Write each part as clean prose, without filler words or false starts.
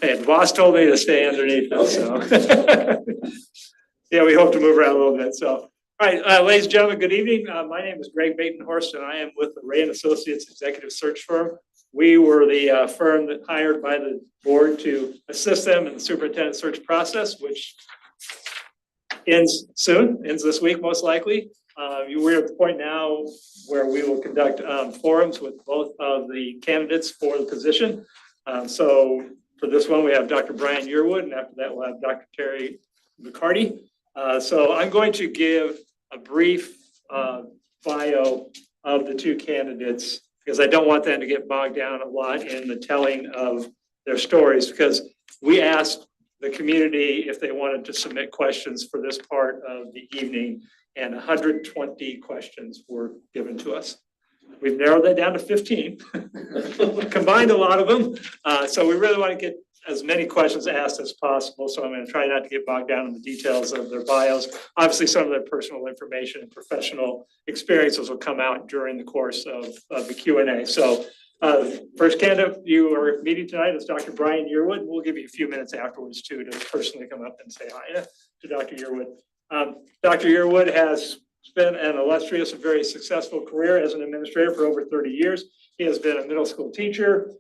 Hey, the boss told me to stay underneath it, so. Yeah, we hope to move around a little bit, so. All right, ladies and gentlemen, good evening. My name is Greg Batenhorst, and I am with the Ray & Associates Executive Search Firm. We were the firm that hired by the board to assist them in the superintendent search process, which ends soon, ends this week most likely. We're at the point now where we will conduct forums with both of the candidates for the position. So for this one, we have Dr. Brian Yearwood, and after that, we'll have Dr. Terry McCarty. So I'm going to give a brief bio of the two candidates because I don't want them to get bogged down a lot in the telling of their stories, because we asked the community if they wanted to submit questions for this part of the evening, and 120 questions were given to us. We've narrowed that down to 15, combined a lot of them. So we really want to get as many questions asked as possible. So I'm going to try not to get bogged down in the details of their bios. Obviously, some of their personal information and professional experiences will come out during the course of the Q&A. So first candidate you are meeting tonight is Dr. Brian Yearwood. We'll give you a few minutes afterwards too to personally come up and say hi to Dr. Yearwood. Dr. Yearwood has spent an illustrious and very successful career as an administrator for over 30 years. He has been a middle school teacher,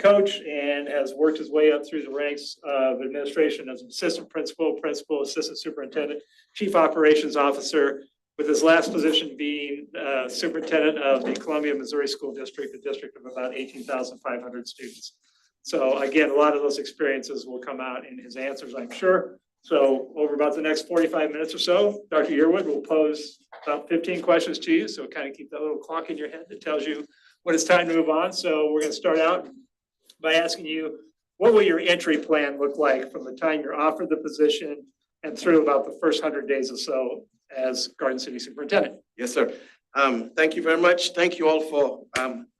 coach, and has worked his way up through the ranks of administration as an assistant principal, assistant superintendent, chief operations officer, with his last position being superintendent of the Columbia, Missouri School District, a district of about 18,500 students. So again, a lot of those experiences will come out in his answers, I'm sure. So over about the next 45 minutes or so, Dr. Yearwood will pose about 15 questions to you. So kind of keep that little clock in your head that tells you when it's time to move on. So we're going to start out by asking you, what will your entry plan look like from the time you're offered the position and through about the first 100 days or so as Garden City Superintendent? Yes, sir. Thank you very much. Thank you all for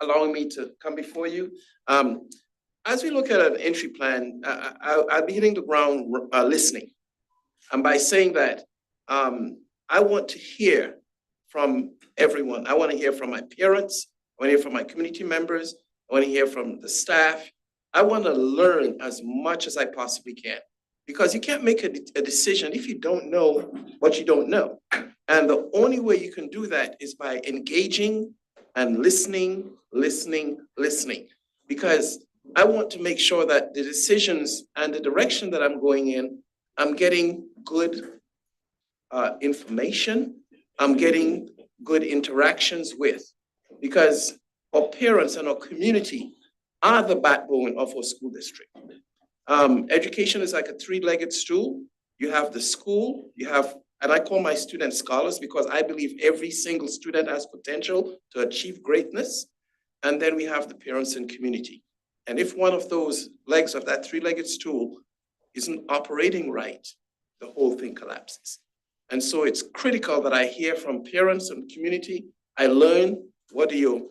allowing me to come before you. As we look at an entry plan, I'll be hitting the ground listening. And by saying that, I want to hear from everyone. I want to hear from my parents. I want to hear from my community members. I want to hear from the staff. I want to learn as much as I possibly can, because you can't make a decision if you don't know what you don't know. And the only way you can do that is by engaging and listening, because I want to make sure that the decisions and the direction that I'm going in, I'm getting good information. I'm getting good interactions with, because our parents and our community are the backbone of our school district. Education is like a three-legged stool. You have the school, you have, and I call my students scholars because I believe every single student has potential to achieve greatness. And then we have the parents and community. And if one of those legs of that three-legged stool isn't operating right, the whole thing collapses. And so it's critical that I hear from parents and community. I learn what are you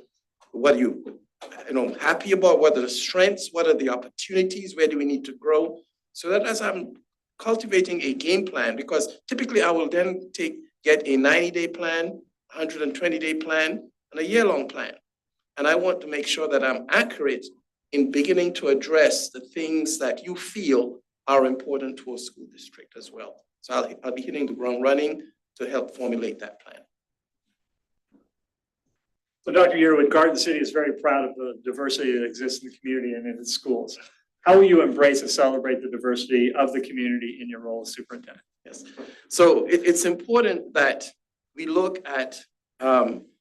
happy about, what are the strengths, what are the opportunities, where do we need to grow? So that as I'm cultivating a game plan, because typically I will then get a 90-day plan, 120-day plan, and a year-long plan. And I want to make sure that I'm accurate in beginning to address the things that you feel are important to a school district as well. So I'll be hitting the ground running to help formulate that plan. So Dr. Yearwood, Garden City is very proud of the diversity that exists in the community and in its schools. How will you embrace and celebrate the diversity of the community in your role as superintendent? Yes, so it's important that we look at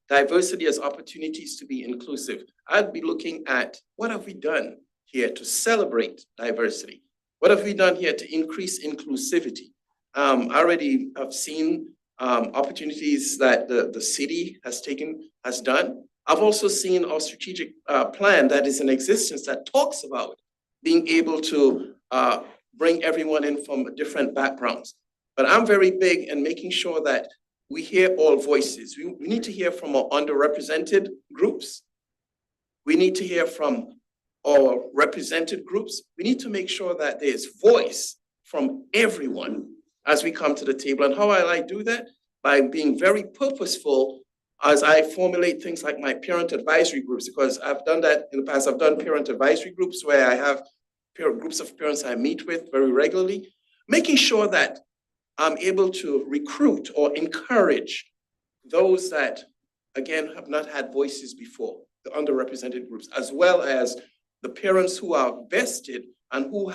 diversity as opportunities to be inclusive. I'd be looking at what have we done here to celebrate diversity? What have we done here to increase inclusivity? I already have seen opportunities that the city has done. I've also seen our strategic plan that is in existence that talks about being able to bring everyone in from different backgrounds. But I'm very big in making sure that we hear all voices. We need to hear from our underrepresented groups. We need to hear from our represented groups. We need to make sure that there's voice from everyone as we come to the table. And how I do that? By being very purposeful as I formulate things like my parent advisory groups, because I've done that in the past. I've done parent advisory groups where I have groups of parents I meet with very regularly, making sure that I'm able to recruit or encourage those that, again, have not had voices before, the underrepresented groups, as well as the parents who are vested and who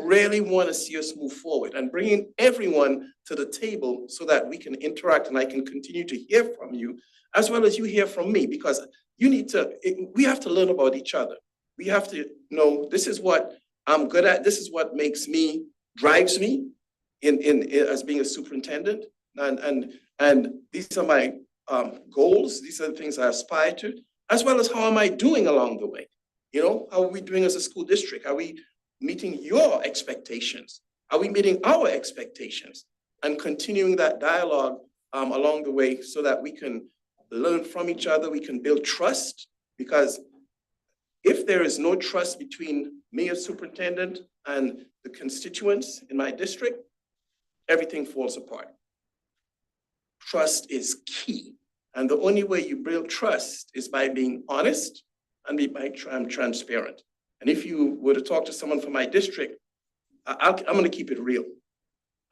really want to see us move forward, and bringing everyone to the table so that we can interact and I can continue to hear from you as well as you hear from me, because we have to learn about each other. We have to know, this is what I'm good at, this is what drives me as being a superintendent, and these are my goals, these are the things I aspire to, as well as how am I doing along the way? You know, how are we doing as a school district? Are we meeting your expectations? Are we meeting our expectations? And continuing that dialogue along the way so that we can learn from each other, we can build trust, because if there is no trust between me as superintendent and the constituents in my district, everything falls apart. Trust is key. And the only way you build trust is by being honest and by transparent. And if you were to talk to someone from my district, I'm going to keep it real.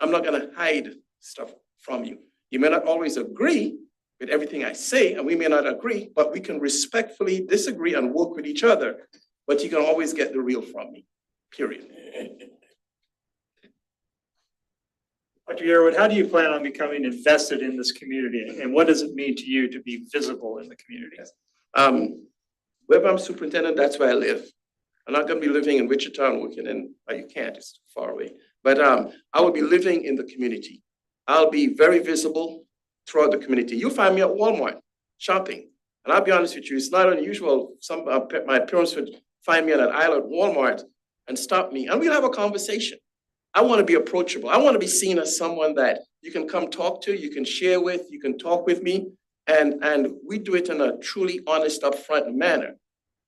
I'm not going to hide stuff from you. You may not always agree with everything I say, and we may not agree, but we can respectfully disagree and work with each other. But you can always get the real from me, period. Dr. Yearwood, how do you plan on becoming invested in this community? And what does it mean to you to be visible in the community? Wherever I'm superintendent, that's where I live. I'm not going to be living in Wichita and working in, well, you can't, it's too far away. But I will be living in the community. I'll be very visible throughout the community. You'll find me at Walmart shopping. And I'll be honest with you, it's not unusual. My parents would find me at an aisle at Walmart and stop me, and we'll have a conversation. I want to be approachable. I want to be seen as someone that you can come talk to, you can share with, you can talk with me. And we do it in a truly honest, upfront manner.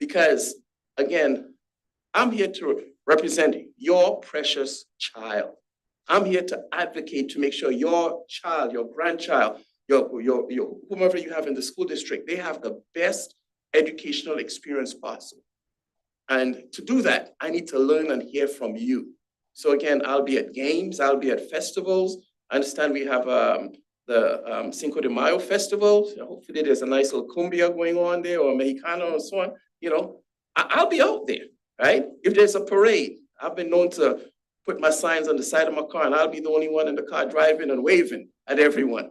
Because, again, I'm here to represent your precious child. I'm here to advocate to make sure your child, your grandchild, your whomever you have in the school district, they have the best educational experience possible. And to do that, I need to learn and hear from you. So again, I'll be at games, I'll be at festivals. I understand we have the Cinco de Mayo festival. So hopefully there's a nice little cumbia going on there, or Mexicano and so on. You know, I'll be out there, right? If there's a parade, I've been known to put my signs on the side of my car, and I'll be the only one in the car driving and waving at everyone.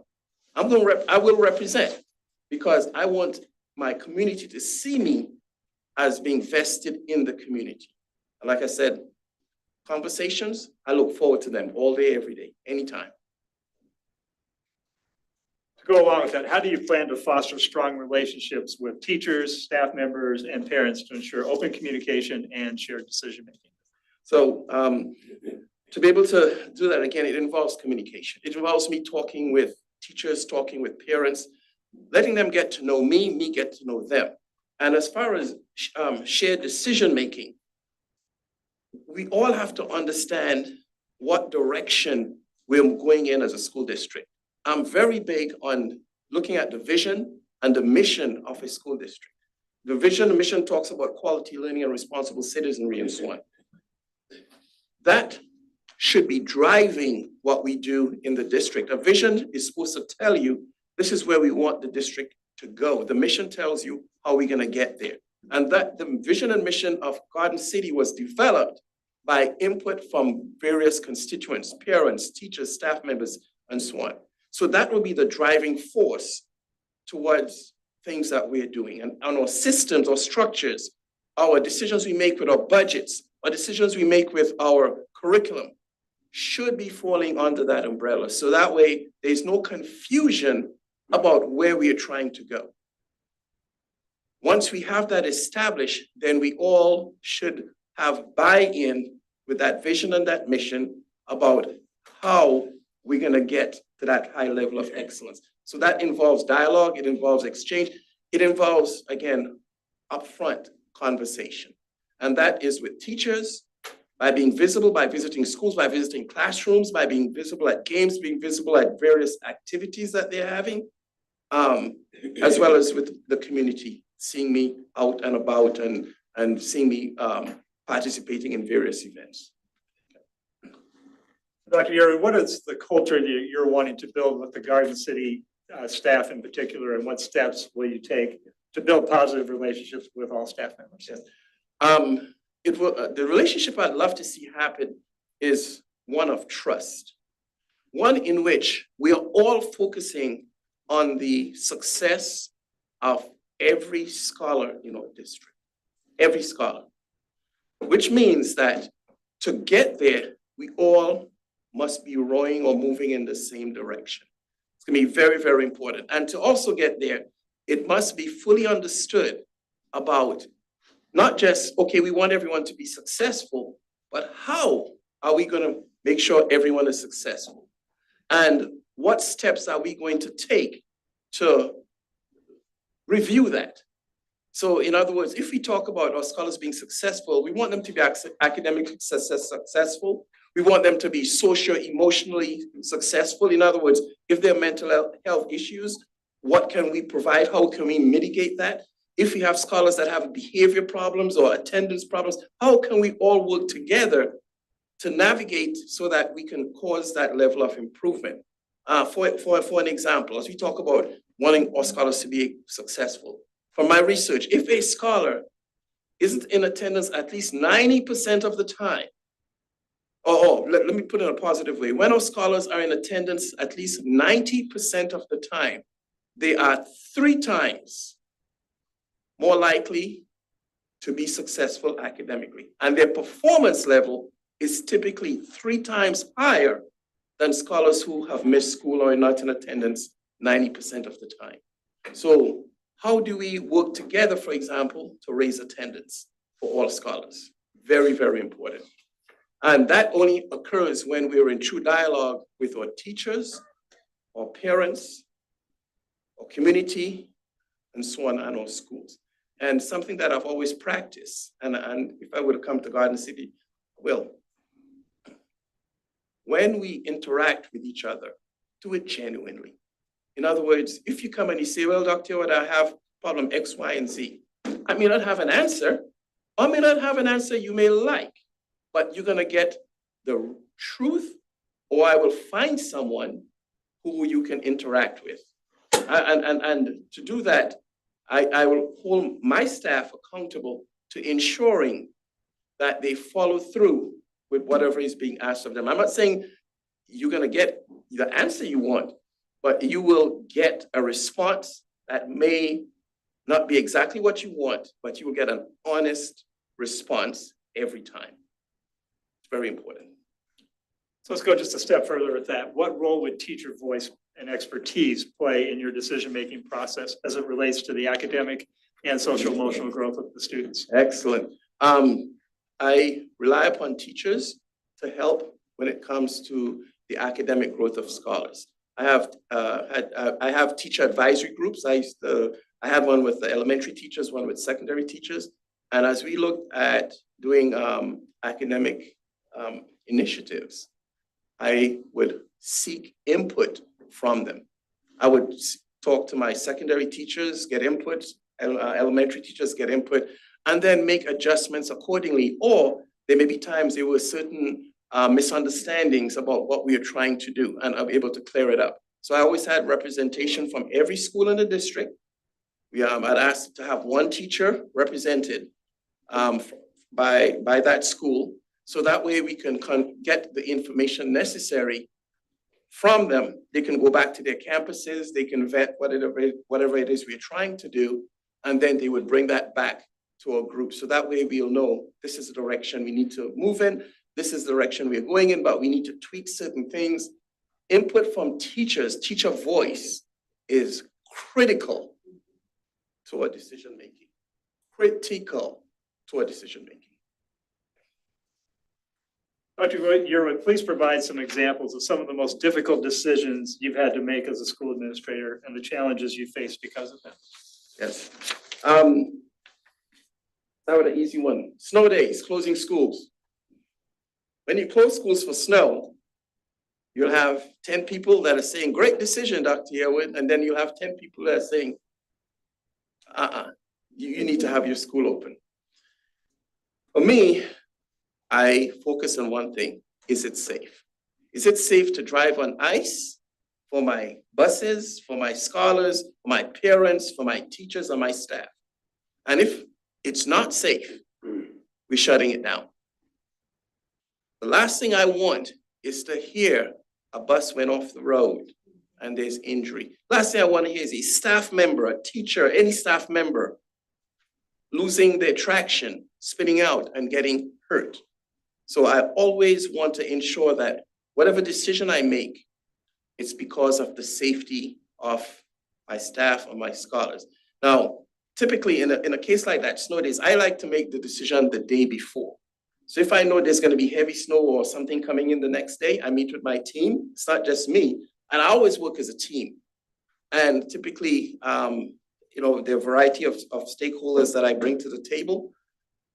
I will represent, because I want my community to see me as being vested in the community. And like I said, conversations, I look forward to them all day, every day, anytime. To go along with that, how do you plan to foster strong relationships with teachers, staff members, and parents to ensure open communication and shared decision-making? So to be able to do that, again, it involves communication. It involves me talking with teachers, talking with parents, letting them get to know me get to know them. And as far as shared decision-making, we all have to understand what direction we're going in as a school district. I'm very big on looking at the vision and the mission of a school district. The vision and mission talks about quality learning and responsible citizenry and so on. That should be driving what we do in the district. A vision is supposed to tell you, this is where we want the district to go. The mission tells you how we're going to get there. And that the vision and mission of Garden City was developed by input from various constituents, parents, teachers, staff members, and so on. So that will be the driving force towards things that we're doing. And our systems or structures, our decisions we make with our budgets, our decisions we make with our curriculum should be falling under that umbrella. So that way there's no confusion about where we are trying to go. Once we have that established, then we all should have buy-in with that vision and that mission about how we're going to get to that high level of excellence. So that involves dialogue, it involves exchange, it involves, again, upfront conversation. And that is with teachers, by being visible, by visiting schools, by visiting classrooms, by being visible at games, being visible at various activities that they're having, as well as with the community, seeing me out and about and seeing me participating in various events. Dr. Yearwood, what is the culture that you're wanting to build with the Garden City staff in particular, and what steps will you take to build positive relationships with all staff members? The relationship I'd love to see happen is one of trust, one in which we are all focusing on the success of every scholar in our district, every scholar, which means that to get there, we all must be rowing or moving in the same direction. It's gonna be very, very important. And to also get there, it must be fully understood about not just, okay, we want everyone to be successful, but how are we gonna make sure everyone is successful? And what steps are we going to take to review that? So in other words, if we talk about our scholars being successful, we want them to be academically successful. We want them to be socio-emotionally successful. In other words, if there are mental health issues, what can we provide? How can we mitigate that? If we have scholars that have behavior problems or attendance problems, how can we all work together to navigate so that we can cause that level of improvement? For an example, as we talk about wanting our scholars to be successful, from my research, if a scholar isn't in attendance at least 90% of the time, let me put it in a positive way. When our scholars are in attendance at least 90% of the time, they are 3 times more likely to be successful academically. And their performance level is typically 3 times higher than scholars who have missed school or are not in attendance 90% of the time. So how do we work together, for example, to raise attendance for all scholars? Very, very important. And that only occurs when we're in true dialogue with our teachers, our parents, our community, and so on, and our schools. And something that I've always practiced, and if I were to come to Garden City, well, when we interact with each other, do it genuinely. In other words, if you come and you say, well, Dr. Yearwood, I have problem X, Y, and Z. I may not have an answer. I may not have an answer you may like, but you're gonna get the truth, or I will find someone who you can interact with. And to do that, I will hold my staff accountable to ensuring that they follow through with whatever is being asked of them. I'm not saying you're gonna get the answer you want, but you will get a response that may not be exactly what you want, but you will get an honest response every time. It's very important. So let's go just a step further with that. What role would teacher voice and expertise play in your decision-making process as it relates to the academic and social emotional growth of the students? Excellent. I rely upon teachers to help when it comes to the academic growth of scholars. I have teacher advisory groups. I had one with the elementary teachers, one with secondary teachers. And as we looked at doing academic initiatives, I would seek input from them. I would talk to my secondary teachers, get input, elementary teachers get input, and then make adjustments accordingly. Or there may be times there were certain misunderstandings about what we are trying to do, and I'm able to clear it up. So I always had representation from every school in the district. I'd asked to have one teacher represented by that school, so that way we can get the information necessary from them. They can go back to their campuses, they can vet whatever it is we're trying to do, and then they would bring that back to our group. So that way we'll know this is the direction we need to move in, this is the direction we're going in, but we need to tweak certain things. Input from teachers, teacher voice is critical to our decision making. Critical to our decision making. Dr. Yearwood, please provide some examples of some of the most difficult decisions you've had to make as a school administrator and the challenges you faced because of them. Yes. That was an easy one. Snow days, closing schools. When you close schools for snow, you'll have 10 people that are saying, great decision, Dr. Yearwood, and then you'll have 10 people that are saying, you need to have your school open. For me, I focus on one thing: is it safe? Is it safe to drive on ice for my buses, for my scholars, for my parents, for my teachers, and my staff? And if it's not safe, we're shutting it down. The last thing I want is to hear a bus went off the road and there's injury. Last thing I want to hear is a staff member, a teacher, any staff member losing their traction, spinning out and getting hurt. So I always want to ensure that whatever decision I make, it's because of the safety of my staff or my scholars. Now, typically in a case like that, snow days, I like to make the decision the day before. So if I know there's going to be heavy snow or something coming in the next day, I meet with my team. It's not just me. And I always work as a team. And typically, there are a variety of stakeholders that I bring to the table.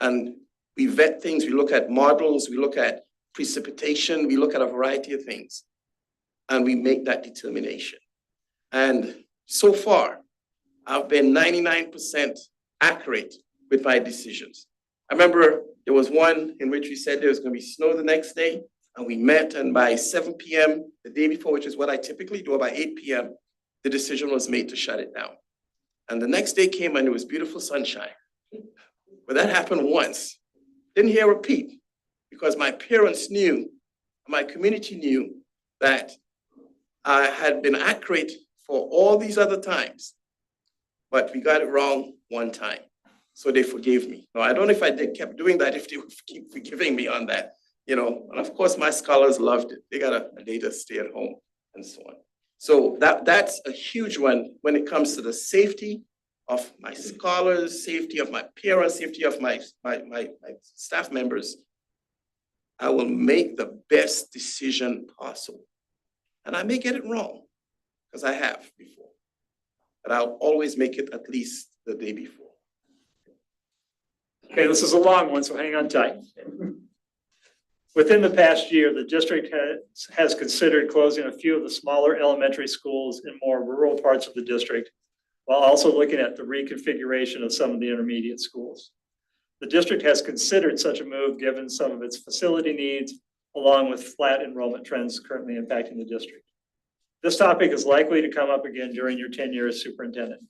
And we vet things. We look at models. We look at precipitation. We look at a variety of things. And we make that determination. And so far, I've been 99% accurate with my decisions. I remember there was one in which we said there was going to be snow the next day, and we met, and by 7 p.m. the day before, which is what I typically do, by 8 p.m., the decision was made to shut it down. And the next day came and it was beautiful sunshine. But that happened once. Didn't hear a repeat, because my parents knew, my community knew that I had been accurate for all these other times, but we got it wrong one time. So they forgave me. Now, I don't know if I kept doing that, if they would keep forgiving me on that, and of course my scholars loved it. They got a day to stay at home and so on. So that's a huge one when it comes to the safety of my scholars, safety of my parents, safety of my staff members. I will make the best decision possible. And I may get it wrong, because I have before, but I'll always make it at least the day before. Okay, this is a long one, so hang on tight. Within the past year, the district has considered closing a few of the smaller elementary schools in more rural parts of the district, while also looking at the reconfiguration of some of the intermediate schools. The district has considered such a move given some of its facility needs, along with flat enrollment trends currently impacting the district. This topic is likely to come up again during your tenure as superintendent.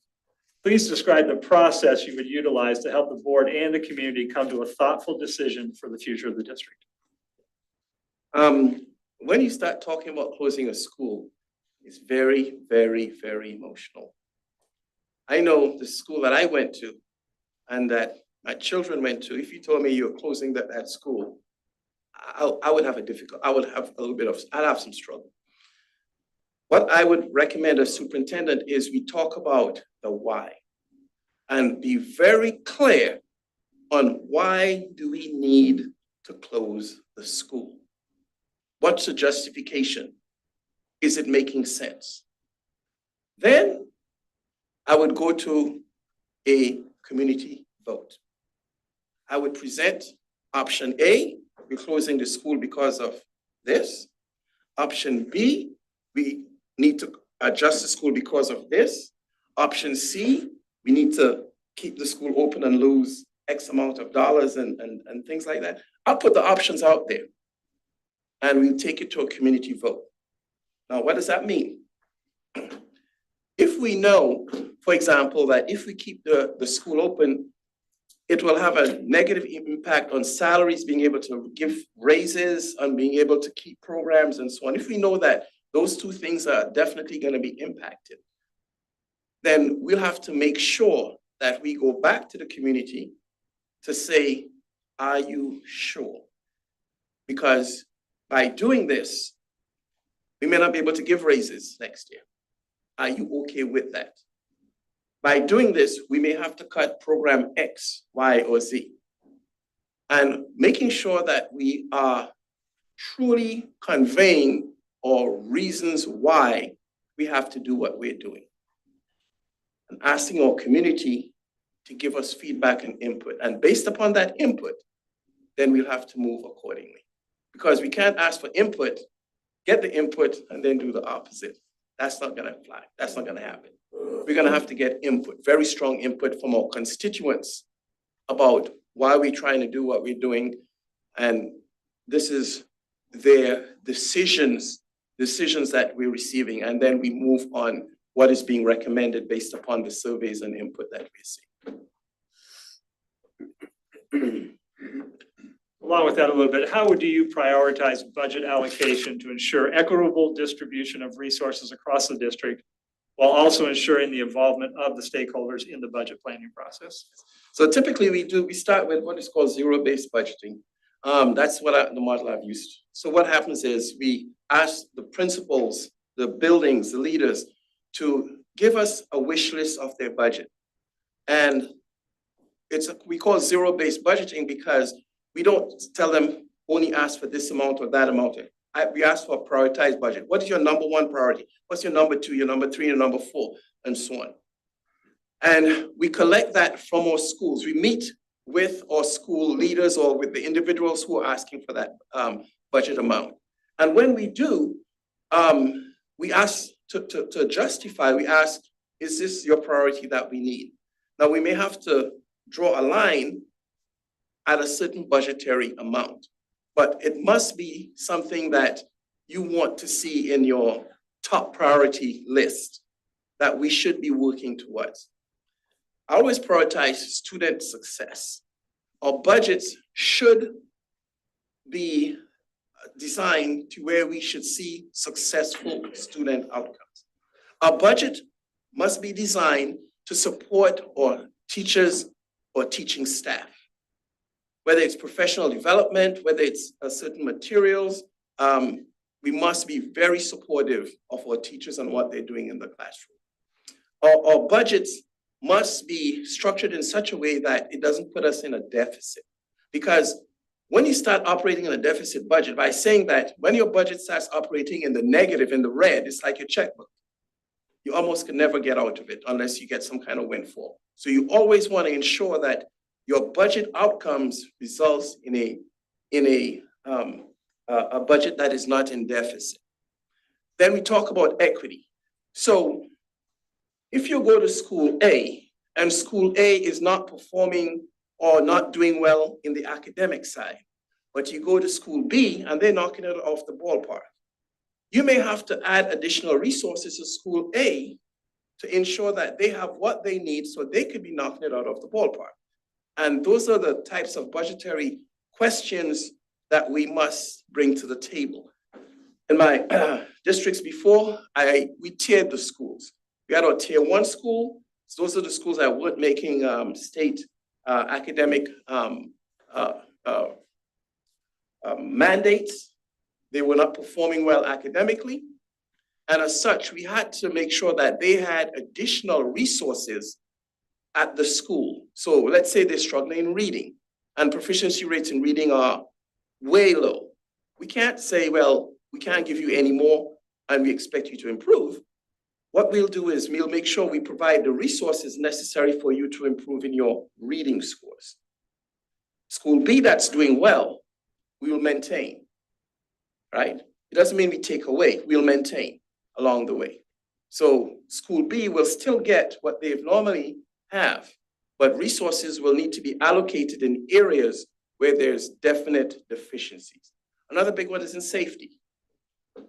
Please describe the process you would utilize to help the board and the community come to a thoughtful decision for the future of the district. When you start talking about closing a school, it's very, very, very emotional. I know the school that I went to and that my children went to. If you told me you're closing that school, I would have I'd have some struggle. What I would recommend as superintendent is we talk about the why and be very clear on why do we need to close the school? What's the justification? Is it making sense? Then I would go to a community vote. I would present option A, we're closing the school because of this. Option B, we need to adjust the school because of this. Option C, we need to keep the school open and lose X amount of dollars and things like that. I'll put the options out there and we'll take it to a community vote. Now, what does that mean? If we know, for example, that if we keep the school open, it will have a negative impact on salaries, being able to give raises, on being able to keep programs and so on. If we know that those two things are definitely going to be impacted, then we'll have to make sure that we go back to the community to say, are you sure? Because by doing this, we may not be able to give raises next year. Are you okay with that? By doing this, we may have to cut program X, Y, or Z. And making sure that we are truly conveying our reasons why we have to do what we're doing. And asking our community to give us feedback and input. And based upon that input, then we'll have to move accordingly. Because we can't ask for input, get the input, and then do the opposite. That's not gonna fly. That's not gonna happen. We're gonna have to get input, very strong input from our constituents about why we're trying to do what we're doing, And this is their decisions that we're receiving, and then we move on what is being recommended based upon the surveys and input that we're seeing. Along with that a little bit, how do you prioritize budget allocation to ensure equitable distribution of resources across the district while also ensuring the involvement of the stakeholders in the budget planning process? So typically we start with what is called zero-based budgeting. That's what the model I've used. So what happens is we ask the principals, the buildings, the leaders to give us a wish list of their budget. And we call it zero-based budgeting because we don't tell them only ask for this amount or that amount. We ask for a prioritized budget. What is your number one priority? What's your number two, your number three, your number four, and so on. And we collect that from our schools. We meet with our school leaders or with the individuals who are asking for that budget amount. And when we do, we ask to justify, we ask, is this your priority that we need? Now, we may have to draw a line at a certain budgetary amount, but it must be something that you want to see in your top priority list that we should be working towards. I always prioritize student success. Our budgets should be designed to where we should see successful student outcomes. Our budget must be designed to support our teachers or teaching staff, whether it's professional development, whether it's certain materials. We must be very supportive of our teachers and what they're doing in the classroom. Our budgets must be structured in such a way that it doesn't put us in a deficit. Because when you start operating in a deficit budget, by saying that when your budget starts operating in the negative, in the red, it's like your checkbook. You almost can never get out of it unless you get some kind of windfall. So you always want to ensure that your budget outcomes results in a budget that is not in deficit. Then we talk about equity. So if you go to school A and school A is not performing or not doing well in the academic side, but you go to school B and they're knocking it off the ballpark, you may have to add additional resources to school A to ensure that they have what they need so they could be knocking it out of the ballpark. And those are the types of budgetary questions that we must bring to the table. In my districts before, we tiered the schools. We had our tier 1 school. So those are the schools that weren't making state academic mandates. They were not performing well academically. And as such, we had to make sure that they had additional resources at the school. So let's say they're struggling in reading and proficiency rates in reading are way low. We can't say, well, we can't give you any more and we expect you to improve. What we'll do is we'll make sure we provide the resources necessary for you to improve in your reading scores. School B that's doing well, we will maintain, right? It doesn't mean we take away, we'll maintain along the way. So school B will still get what they normally have, but resources will need to be allocated in areas where there's definite deficiencies. Another big one is in safety.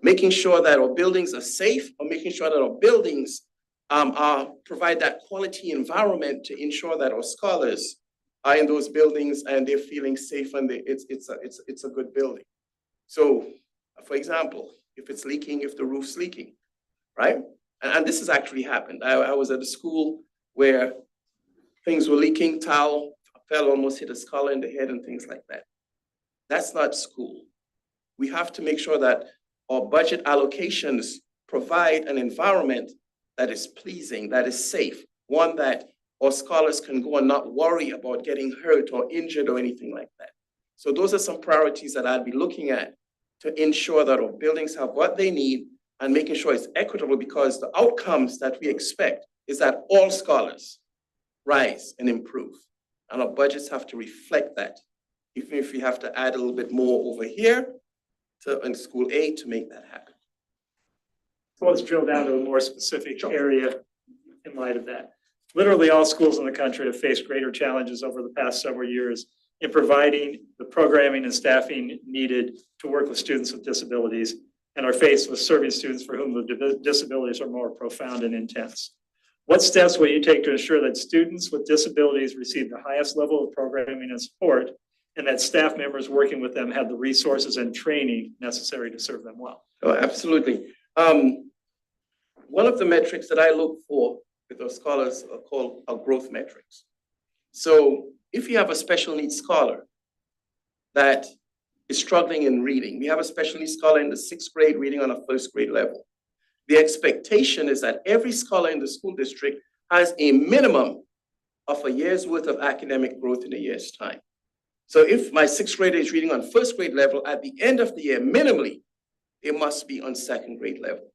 Making sure that our buildings are safe, or making sure that our buildings provide that quality environment to ensure that our scholars are in those buildings and they're feeling safe and it's a good building. So, for example, if it's leaking, if the roof's leaking, right? And this has actually happened. I was at a school where things were leaking, towel fell, almost hit a scholar in the head and things like that. That's not school. We have to make sure that our budget allocations provide an environment that is pleasing, that is safe, one that our scholars can go and not worry about getting hurt or injured or anything like that. So those are some priorities that I'd be looking at to ensure that our buildings have what they need and making sure it's equitable, because the outcomes that we expect is that all scholars rise and improve. And our budgets have to reflect that, even if we have to add a little bit more over here in school A to make that happen. So let's drill down to a more specific area in light of that. Literally all schools in the country have faced greater challenges over the past several years in providing the programming and staffing needed to work with students with disabilities and are faced with serving students for whom the disabilities are more profound and intense. What steps will you take to ensure that students with disabilities receive the highest level of programming and support, and that staff members working with them have the resources and training necessary to serve them well? Oh, absolutely. One of the metrics that I look for with our scholars are called our growth metrics. So if you have a special needs scholar that is struggling in reading, we have a special needs scholar in the 6th grade reading on a 1st grade level. The expectation is that every scholar in the school district has a minimum of a year's worth of academic growth in a year's time. So if my 6th grader is reading on 1st grade level, at the end of the year, minimally, they must be on 2nd grade level.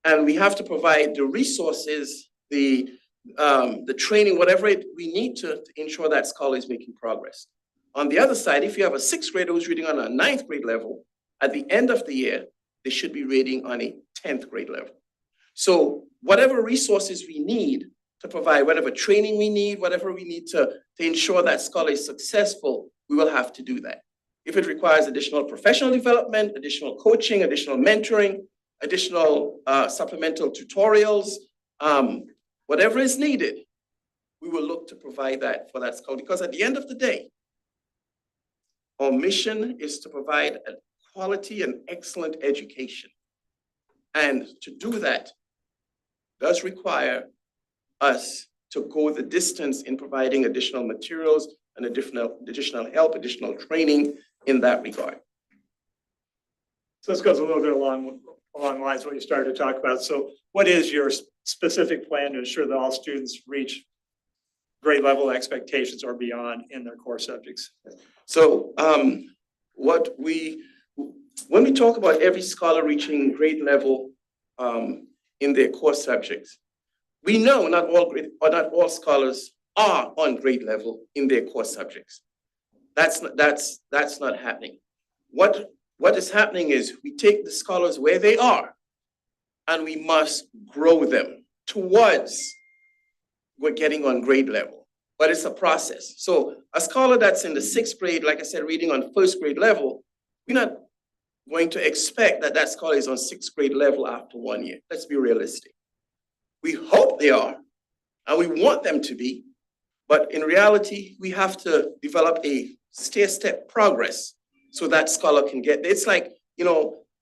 And we have to provide the resources, the training, whatever we need to ensure that scholar is making progress. On the other side, if you have a 6th grader who's reading on a 9th grade level, at the end of the year, they should be reading on a 10th grade level. So whatever resources we need to provide, whatever training we need, whatever we need to ensure that scholar is successful, we will have to do that. If it requires additional professional development, additional coaching, additional mentoring, additional supplemental tutorials, whatever is needed, we will look to provide that for that scholar. Because at the end of the day, our mission is to provide a quality and excellent education. And to do that does require us to go the distance in providing additional materials and additional help, additional training in that regard. So this goes a little bit along the lines of what you started to talk about. So what is your specific plan to ensure that all students reach grade level expectations or beyond in their core subjects? So when we talk about every scholar reaching grade level in their core subjects, we know not all scholars are on grade level in their core subjects. That's not happening. What is happening is we take the scholars where they are, and we must grow them towards we're getting on grade level. But it's a process. So a scholar that's in the 6th grade, like I said, reading on 1st grade level, we're not going to expect that that scholar is on 6th grade level after 1 year. Let's be realistic. We hope they are, and we want them to be, but in reality, we have to develop a stair-step progress so that scholar can get there. It's like,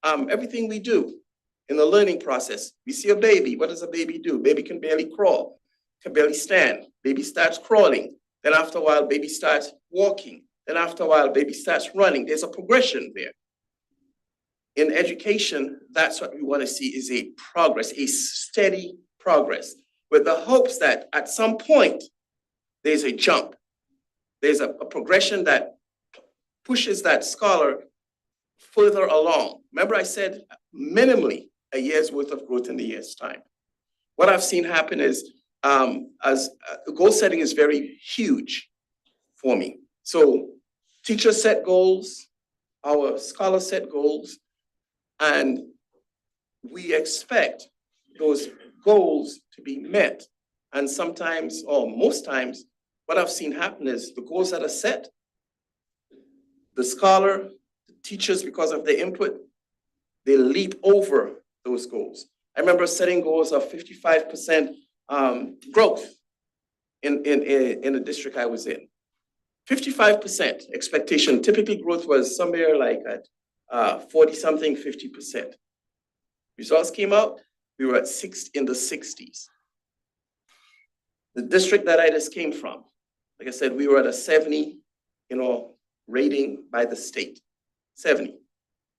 everything we do in the learning process. We see a baby. What does a baby do? Baby can barely crawl, can barely stand. Baby starts crawling. Then after a while, baby starts walking. Then after a while, baby starts running. There's a progression there. In education, that's what we want to see is a progress, a steady progress, with the hopes that at some point, there's a jump. There's a progression that pushes that scholar further along. Remember I said minimally a year's worth of growth in the year's time. What I've seen happen is as goal setting is very huge for me. So teachers set goals, our scholars set goals, and we expect those goals to be met. And sometimes, or most times, what I've seen happen is the goals that are set, the scholar, the teachers, because of their input, they leap over those goals. I remember setting goals of 55% growth in the district I was in. 55% expectation. Typically growth was somewhere like at 40-something, 50%. Results came out, we were at in the 60s. The district that I just came from, like I said, we were at a 70, rating by the state, 70.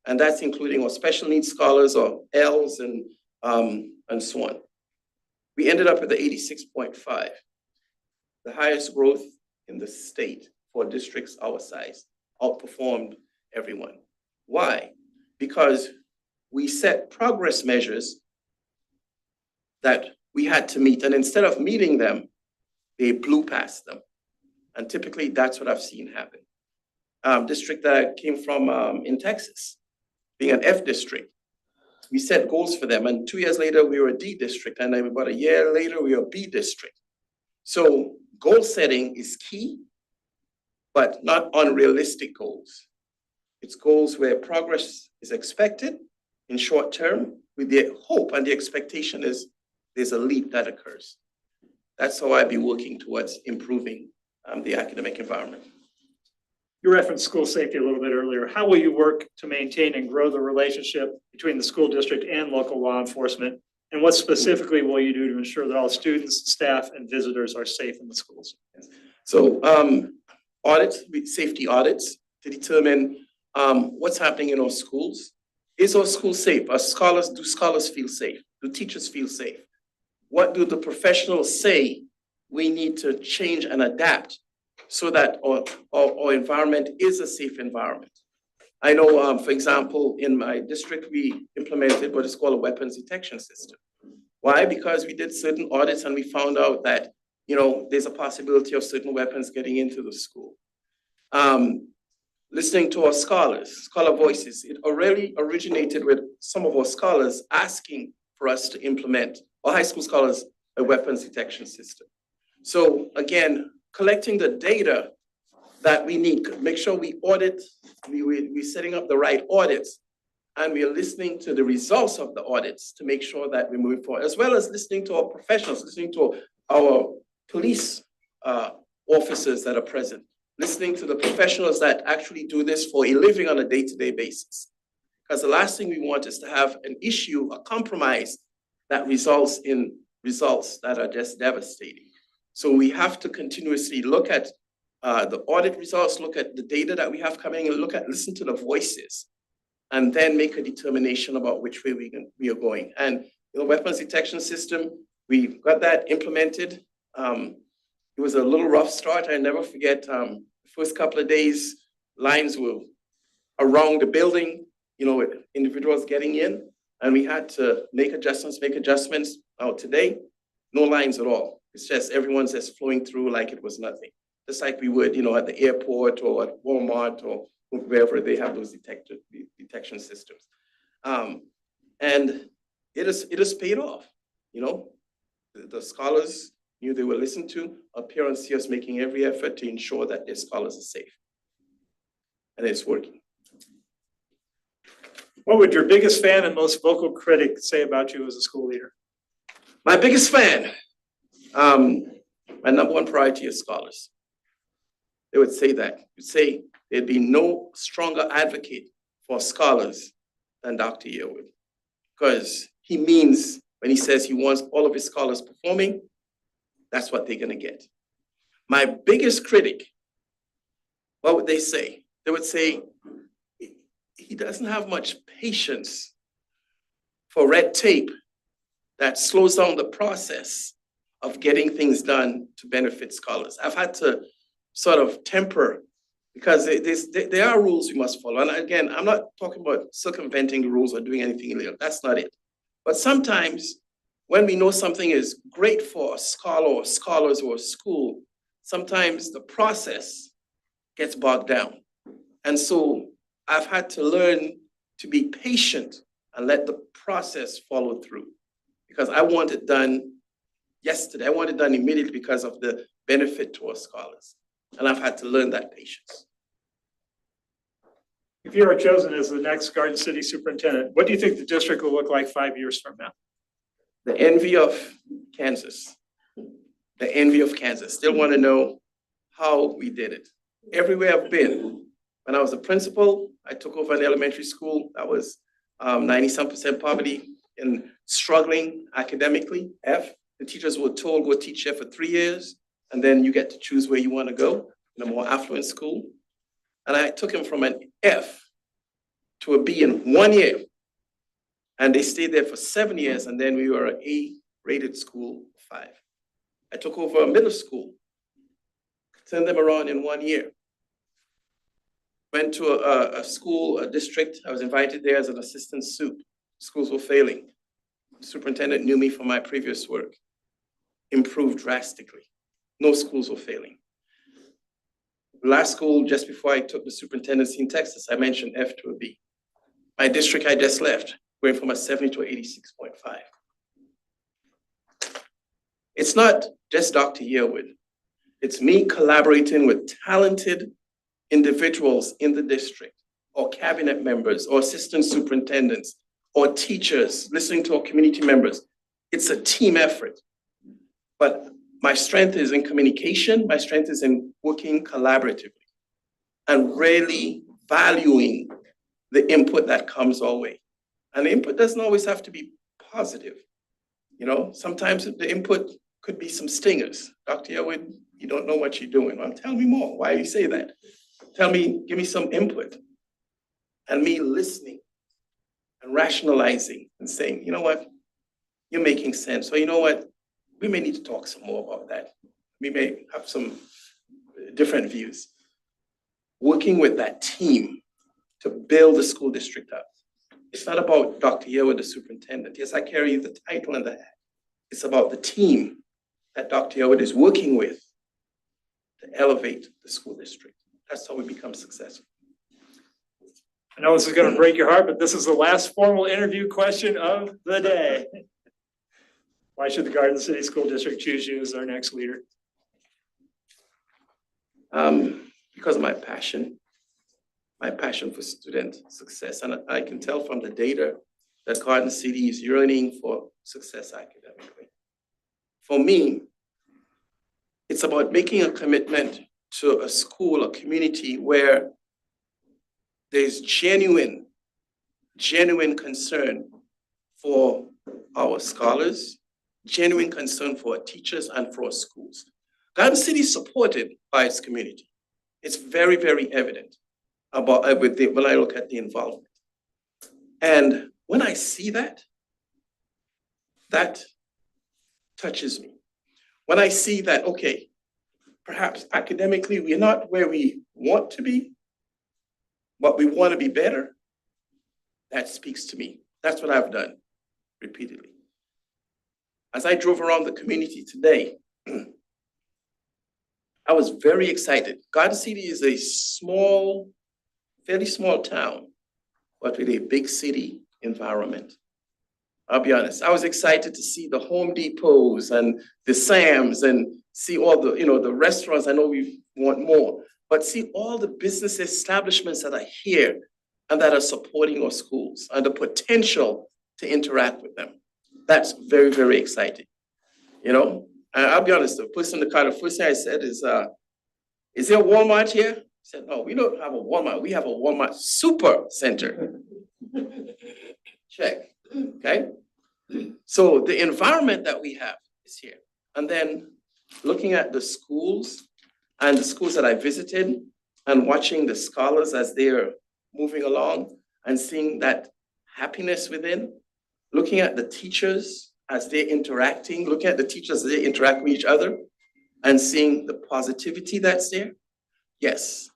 And that's including our special needs scholars or L's and so on. We ended up with the 86.5, the highest growth in the state for districts our size, outperformed everyone. Why? Because we set progress measures that we had to meet, and instead of meeting them, they blew past them. And typically that's what I've seen happen. District that I came from in Texas, being an F district, we set goals for them, and 2 years later we were a D district, and then about a year later we were a B district. So goal setting is key, but not unrealistic goals. It's goals where progress is expected in short term with the hope and the expectation is there's a leap that occurs. That's how I'd be working towards improving the academic environment. You referenced school safety a little bit earlier. How will you work to maintain and grow the relationship between the school district and local law enforcement? And what specifically will you do to ensure that all students, staff, and visitors are safe in the schools? So audits, safety audits to determine what's happening in our schools. Is our school safe? Do scholars feel safe? Do teachers feel safe? What do the professionals say we need to change and adapt so that our environment is a safe environment? I know, for example, in my district, we implemented what is called a weapons detection system. Why? Because we did certain audits and we found out that, there's a possibility of certain weapons getting into the school. Listening to our scholar voices, it already originated with some of our scholars asking for us to implement, or high school scholars, a weapons detection system. So again, collecting the data that we need, make sure we audit, we're setting up the right audits, and we are listening to the results of the audits to make sure that we move forward, as well as listening to our professionals, listening to our police officers that are present, listening to the professionals that actually do this for a living on a day-to-day basis. Because the last thing we want is to have an issue, a compromise that results in results that are just devastating. So we have to continuously look at the audit results, look at the data that we have coming, and listen to the voices, and then make a determination about which way we are going. And the weapons detection system, we got that implemented. It was a little rough start. I never forget the first couple of days, lines were around the building, with individuals getting in, and we had to make adjustments. Now today, no lines at all. It's just everyone's just flowing through like it was nothing. Just like we would, at the airport or at Walmart or wherever they have those detection systems. And it has paid off, The scholars knew they were listened to. Our parents see us making every effort to ensure that their scholars are safe. And it's working. What would your biggest fan and most vocal critic say about you as a school leader? My biggest fan, my number one priority is scholars. They would say that. Would say there'd be no stronger advocate for scholars than Dr. Yearwood. Because he means when he says he wants all of his scholars performing, that's what they're gonna get. My biggest critic, what would they say? They would say, he doesn't have much patience for red tape that slows down the process of getting things done to benefit scholars. I've had to sort of temper, because there are rules we must follow. And again, I'm not talking about circumventing the rules or doing anything illegal. That's not it. But sometimes when we know something is great for a scholar or scholars or a school, sometimes the process gets bogged down. And so I've had to learn to be patient and let the process follow through, because I want it done yesterday. I want it done immediately because of the benefit to our scholars. And I've had to learn that patience. If you are chosen as the next Garden City Superintendent, what do you think the district will look like 5 years from now? The envy of Kansas. The envy of Kansas. Still want to know how we did it. Everywhere I've been, when I was a principal, I took over an elementary school that was 90-some% poverty and struggling academically, F. The teachers were told, go teach there for 3 years, and then you get to choose where you want to go in a more affluent school. And I took him from an F to a B in 1 year. And they stayed there for 7 years, and then we were an A-rated school, 5. I took over a middle school, turned them around in 1 year. Went to a school, a district. I was invited there as an assistant sup. Schools were failing. The superintendent knew me from my previous work. Improved drastically. No schools were failing. Last school, just before I took the superintendency in Texas, I mentioned F to a B. My district I just left, going from a 70 to 86.5. It's not just Dr. Yearwood. It's me collaborating with talented individuals in the district, or cabinet members, or assistant superintendents, or teachers, listening to our community members. It's a team effort. But my strength is in communication, my strength is in working collaboratively and really valuing the input that comes our way. And the input doesn't always have to be positive. You know, sometimes the input could be some stingers. Dr. Yearwood, you don't know what you're doing. Well, tell me more. Why do you say that? Tell me, give me some input. And me listening and rationalizing and saying, you know what, you're making sense. So you know what, we may need to talk some more about that. We may have some different views. Working with that team to build the school district up. It's not about Dr. Yearwood, the superintendent. Yes, I carry the title and the hat. It's about the team that Dr. Yearwood is working with to elevate the school district. That's how we become successful. I know this is going to break your heart, but this is the last formal interview question of the day. Why should the Garden City School District choose you as their next leader? Because of my passion for student success. And I can tell from the data that Garden City is yearning for success academically. For me, it's about making a commitment to a school, a community where there's genuine concern for our scholars, genuine concern for our teachers and for our schools. Garden City is supported by its community. It's very, very evident about when I look at the involvement. And when I see that, that touches me. When I see that, okay, perhaps academically we're not where we want to be, but we want to be better, that speaks to me. That's what I've done repeatedly. As I drove around the community today, I was very excited. Garden City is a small, fairly small town, but with a big city environment. I'll be honest, I was excited to see the Home Depots and the Sam's and see all the, the restaurants. I know we want more, but see all the business establishments that are here and that are supporting our schools and the potential to interact with them. That's very, very exciting. I'll be honest, the person in the car, the first thing I said is there a Walmart here? I said, no, we don't have a Walmart. We have a Walmart super center. Check, okay? So the environment that we have is here. And then looking at the schools and the schools that I visited and watching the scholars as they're moving along and seeing that happiness within, looking at the teachers as they're interacting, looking at the teachers as they interact with each other and seeing the positivity that's there. Yes,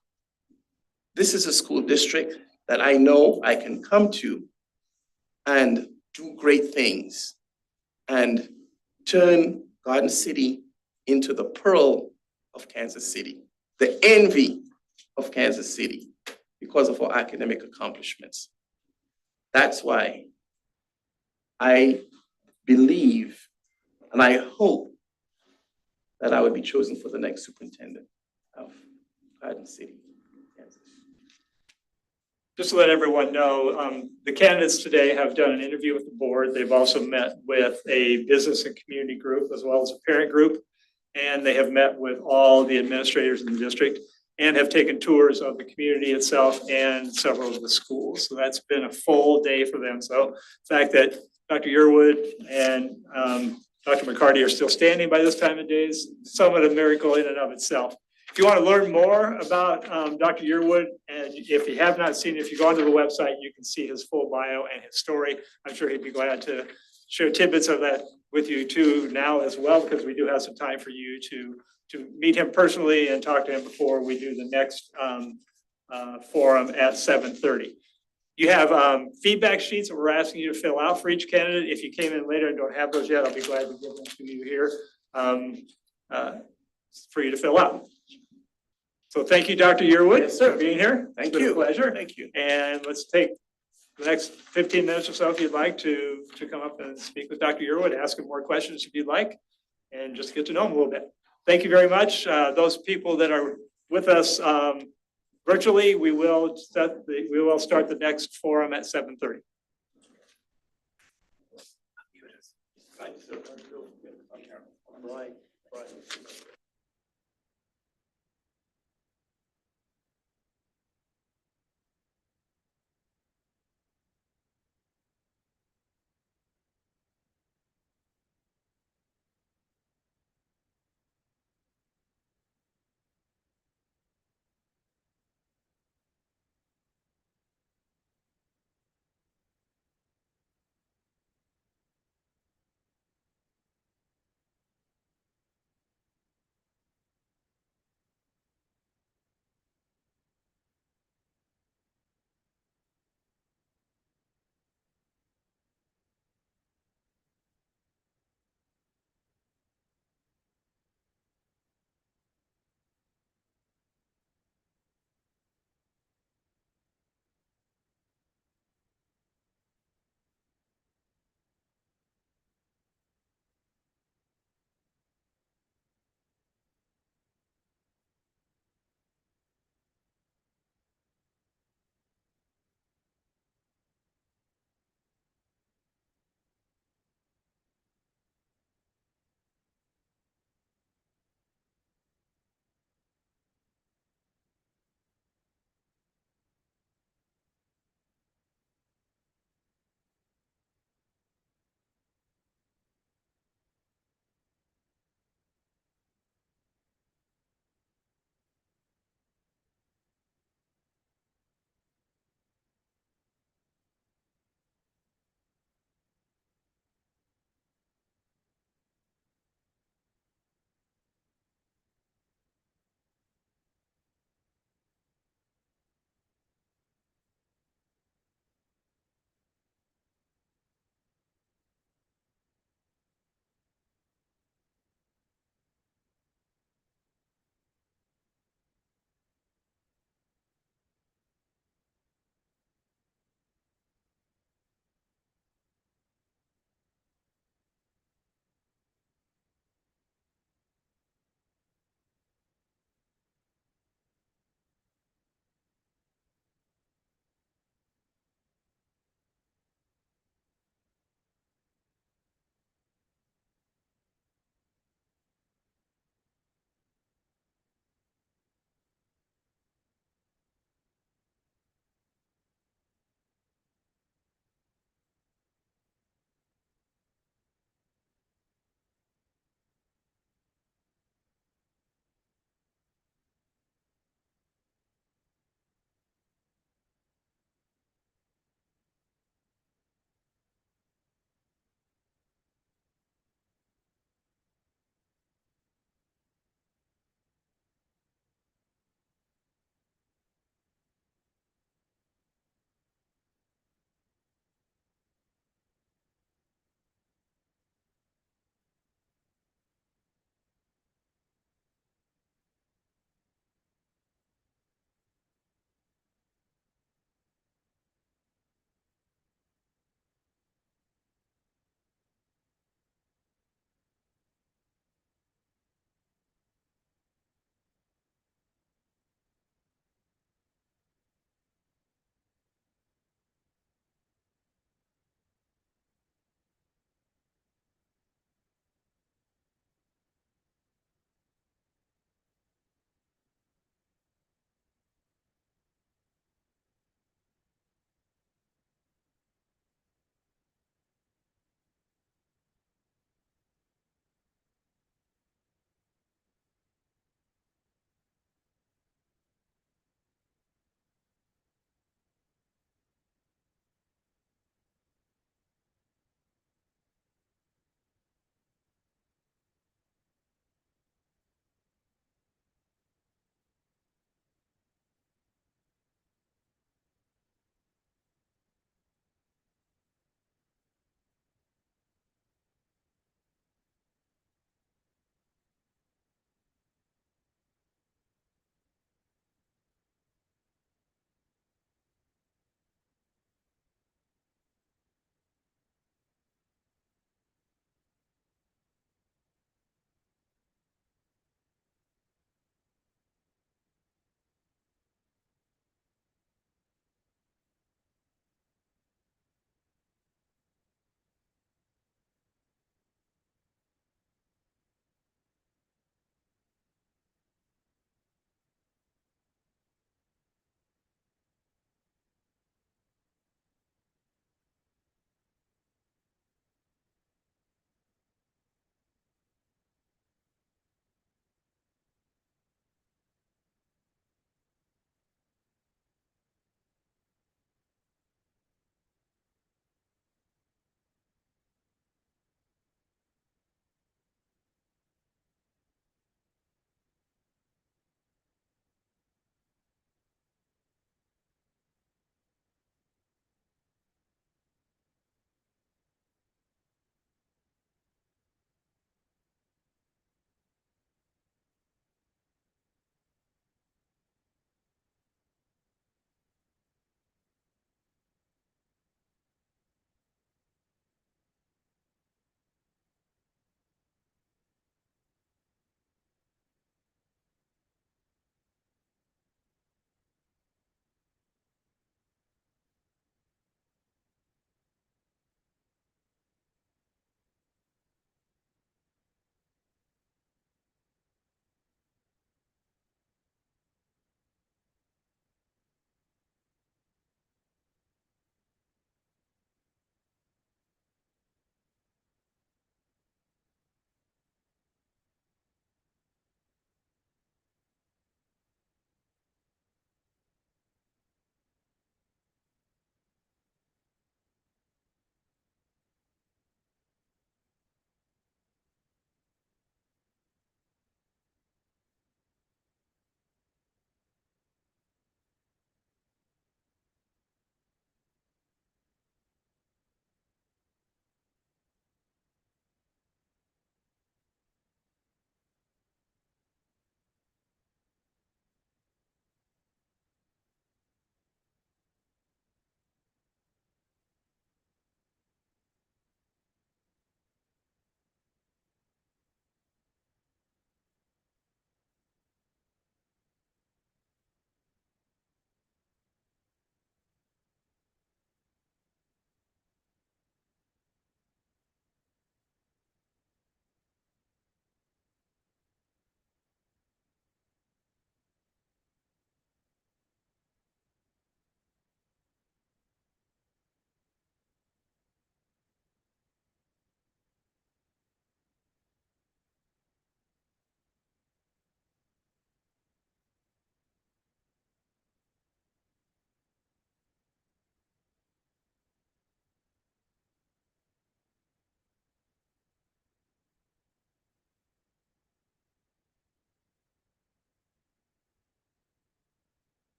this is a school district that I know I can come to and do great things and turn Garden City into the pearl of Kansas City, the envy of Kansas City because of our academic accomplishments. That's why I believe and I hope that I would be chosen for the next superintendent of Garden City, Kansas. Just to let everyone know, the candidates today have done an interview with the board. They've also met with a business and community group as well as a parent group. And they have met with all the administrators in the district and have taken tours of the community itself and several of the schools. So that's been a full day for them. So the fact that Dr. Yearwood and Dr. McCarty are still standing by this time of day is somewhat a miracle in and of itself. If you want to learn more about Dr. Yearwood, and if you have not seen it, if you go onto the website, you can see his full bio and his story. I'm sure he'd be glad to share tidbits of that with you too now as well, because we do have some time for you to meet him personally and talk to him before we do the next forum at 7:30. You have feedback sheets that we're asking you to fill out for each candidate. If you came in later and don't have those yet, I'll be glad to give them to you here for you to fill out. So thank you, Dr. Yearwood, for being here. Thank you. You. It's been a pleasure. Thank you. And let's take the next 15 minutes or so if you'd like to come up and speak with Dr. Yearwood, ask him more questions if you'd like, and just get to know him a little bit. Thank you very much. Those people that are with us virtually, we will start the next forum at 7:30.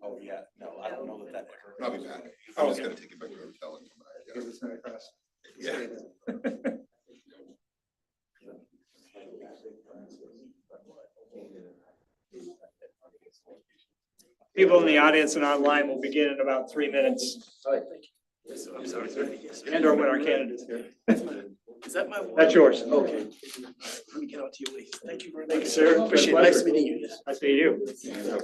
Oh, yeah, no, I don't know that ever. I'll be back. Oh, I'm just okay. gonna take it back to the hotel and come back. Give us an across. Yeah. People in the audience and online will begin in about 3 minutes. I'm sorry, sir. Yes, sir. And or when our candidates here. Is that my? That's yours. Okay. Let me get on to your way. Thank you very much. Thank you, sir. Appreciate it. Pleasure. Nice meeting you. I see you. No,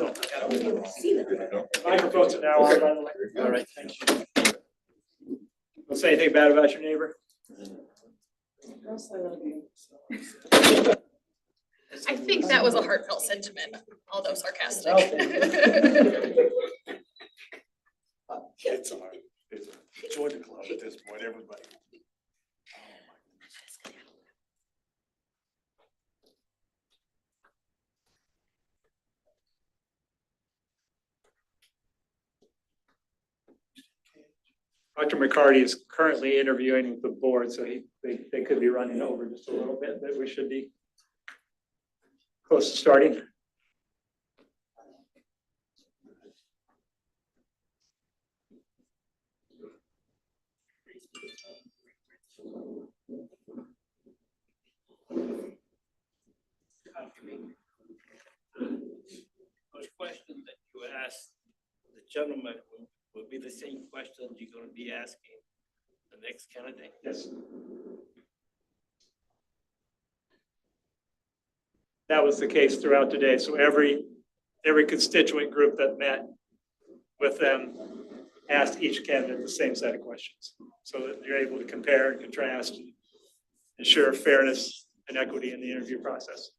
I got it. Microphones are now on, by the way. All right, thank you. Don't say anything bad about your neighbor. I think that was a heartfelt sentiment, although sarcastic. It's hard. Join the club at this point, everybody. Dr. McCarty is currently interviewing with the board, so they could be running over just a little bit, but we should be close to starting. Those questions that you asked the gentleman will be the same questions you're gonna be asking the next candidate. Yes. That was the case throughout today. So every constituent group that met with them asked each candidate the same set of questions, so that you're able to compare and contrast, and ensure fairness and equity in the interview process.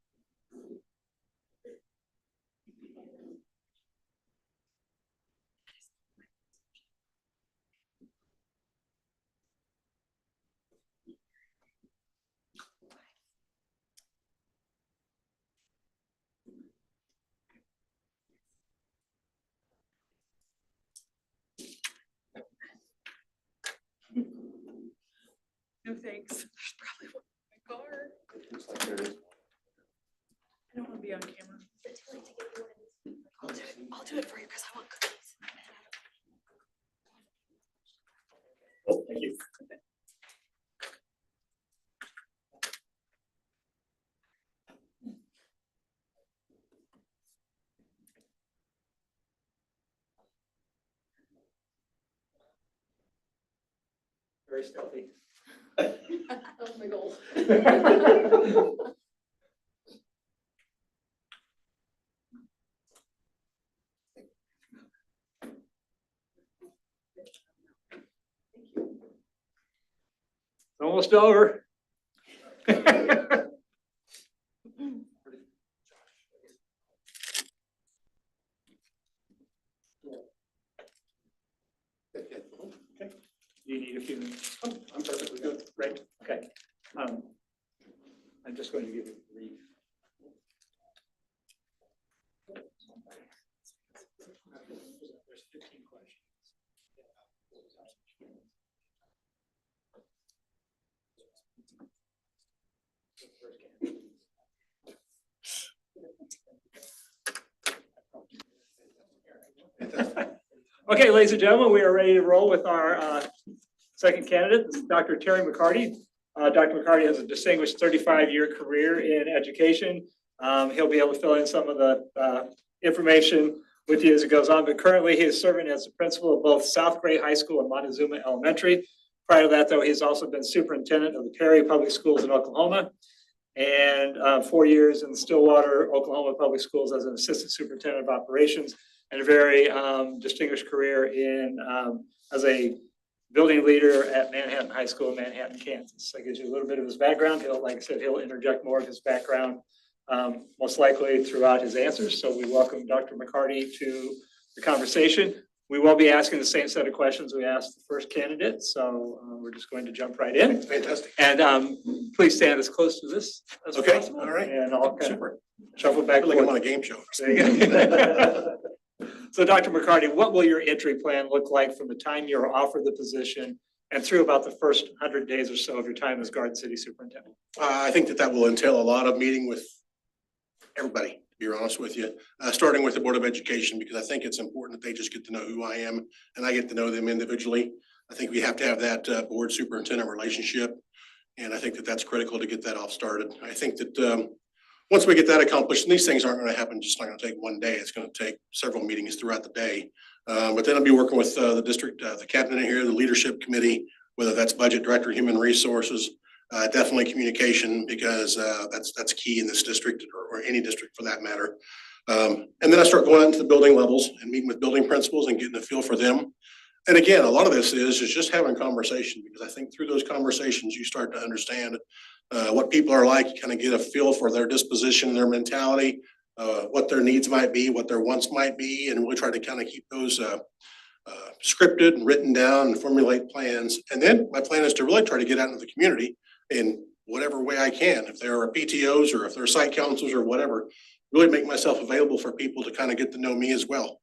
No thanks. There's probably one in my car. I don't want to be on camera. I'll do it for you because I want cookies. Oh, thank you. Very stealthy. That was my goal. Almost over. Okay. Do you need a few minutes? Oh, I'm perfectly good. Right. Okay. I'm just going to give you a brief. There's 15 questions. Okay, ladies and gentlemen, we are ready to roll with our second candidate. This is Dr. Terry McCarty. Dr. McCarty has a distinguished 35-year career in education. He'll be able to fill in some of the information with you as it goes on, but currently he is serving as the principal of both South Gray High School and Montezuma Elementary. Prior to that, though, he's also been superintendent of the Perry Public Schools in Oklahoma, and 4 years in Stillwater, Oklahoma Public Schools as an assistant superintendent of operations, and a very distinguished career in as a building leader at Manhattan High School in Manhattan, Kansas. That gives you a little bit of his background. He'll, like I said, he'll interject more of his background most likely throughout his answers. So we welcome Dr. McCarty to the conversation. We will be asking the same set of questions we asked the first candidate. So we're just going to jump right in. Fantastic. And please stand as close to this as possible. All right. And I'll kind of Super. shuffle back. I feel like I'm on a game show. There you go. So Dr. McCarty, what will your entry plan look like from the time you're offered the position and through about the first 100 days or so of your time as Garden City Superintendent? I think that will entail a lot of meeting with everybody, to be honest with you, starting with the Board of Education, because I think it's important that they just get to know who I am and I get to know them individually. I think we have to have that board superintendent relationship. And I think that that's critical to get that off started. I think that once we get that accomplished, and these things aren't going to happen, just not going to take one day. It's going to take several meetings throughout the day. But then I'll be working with the district, the cabinet here, the leadership committee, whether that's budget director, human resources, definitely communication, because that's key in this district or any district for that matter. And then I start going out into the building levels and meeting with building principals and getting a feel for them. And again, a lot of this is just having conversation, because I think through those conversations, you start to understand what people are like, you kind of get a feel for their disposition, their mentality, what their needs might be, what their wants might be, and we'll try to kind of keep those scripted and written down and formulate plans. And then my plan is to really try to get out into the community in whatever way I can. If there are PTOs or if there are site councils or whatever, really make myself available for people to kind of get to know me as well.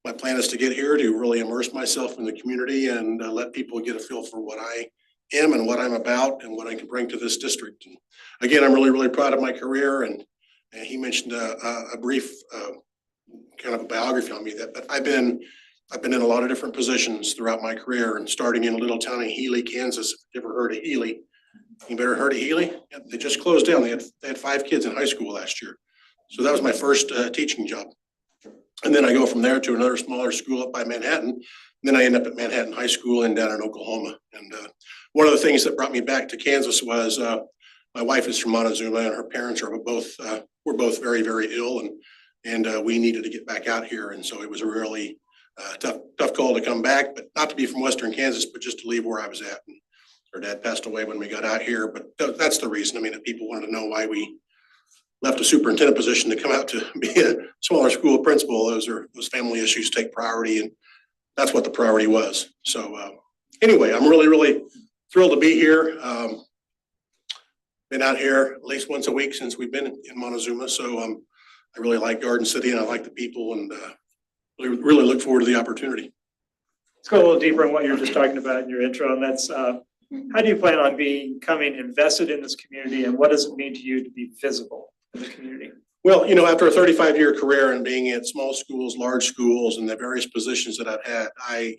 My plan is to get here to really immerse myself in the community and let people get a feel for what I am and what I'm about and what I can bring to this district. And again, I'm really, really proud of my career. And he mentioned a brief kind of a biography on me but I've been in a lot of different positions throughout my career, and starting in a little town in Healy, Kansas. If you've ever heard of Healy, you better heard of Healy? Yeah, they just closed down. They had 5 kids in high school last year. So that was my first teaching job. And then I go from there to another smaller school up by Manhattan. And then I end up at Manhattan High School and down in Oklahoma. And one of the things that brought me back to Kansas was my wife is from Montezuma, and her parents were both very, very ill, and we needed to get back out here. And so it was a really tough call to come back, but not to be from Western Kansas, but just to leave where I was at. And her dad passed away when we got out here, but that's the reason. I mean, if people wanted to know why we left a superintendent position to come out to be a smaller school principal, those family issues take priority, and that's what the priority was. So anyway, I'm really, really thrilled to be here. Been out here at least once a week since we've been in Montezuma. So I really like Garden City, and I like the people, and really look forward to the opportunity. Let's go a little deeper on what you were just talking about in your intro, and that's how do you plan on becoming invested in this community, and what does it mean to you to be visible in the community? Well, you know, after a 35-year career and being at small schools, large schools, and the various positions that I've had, I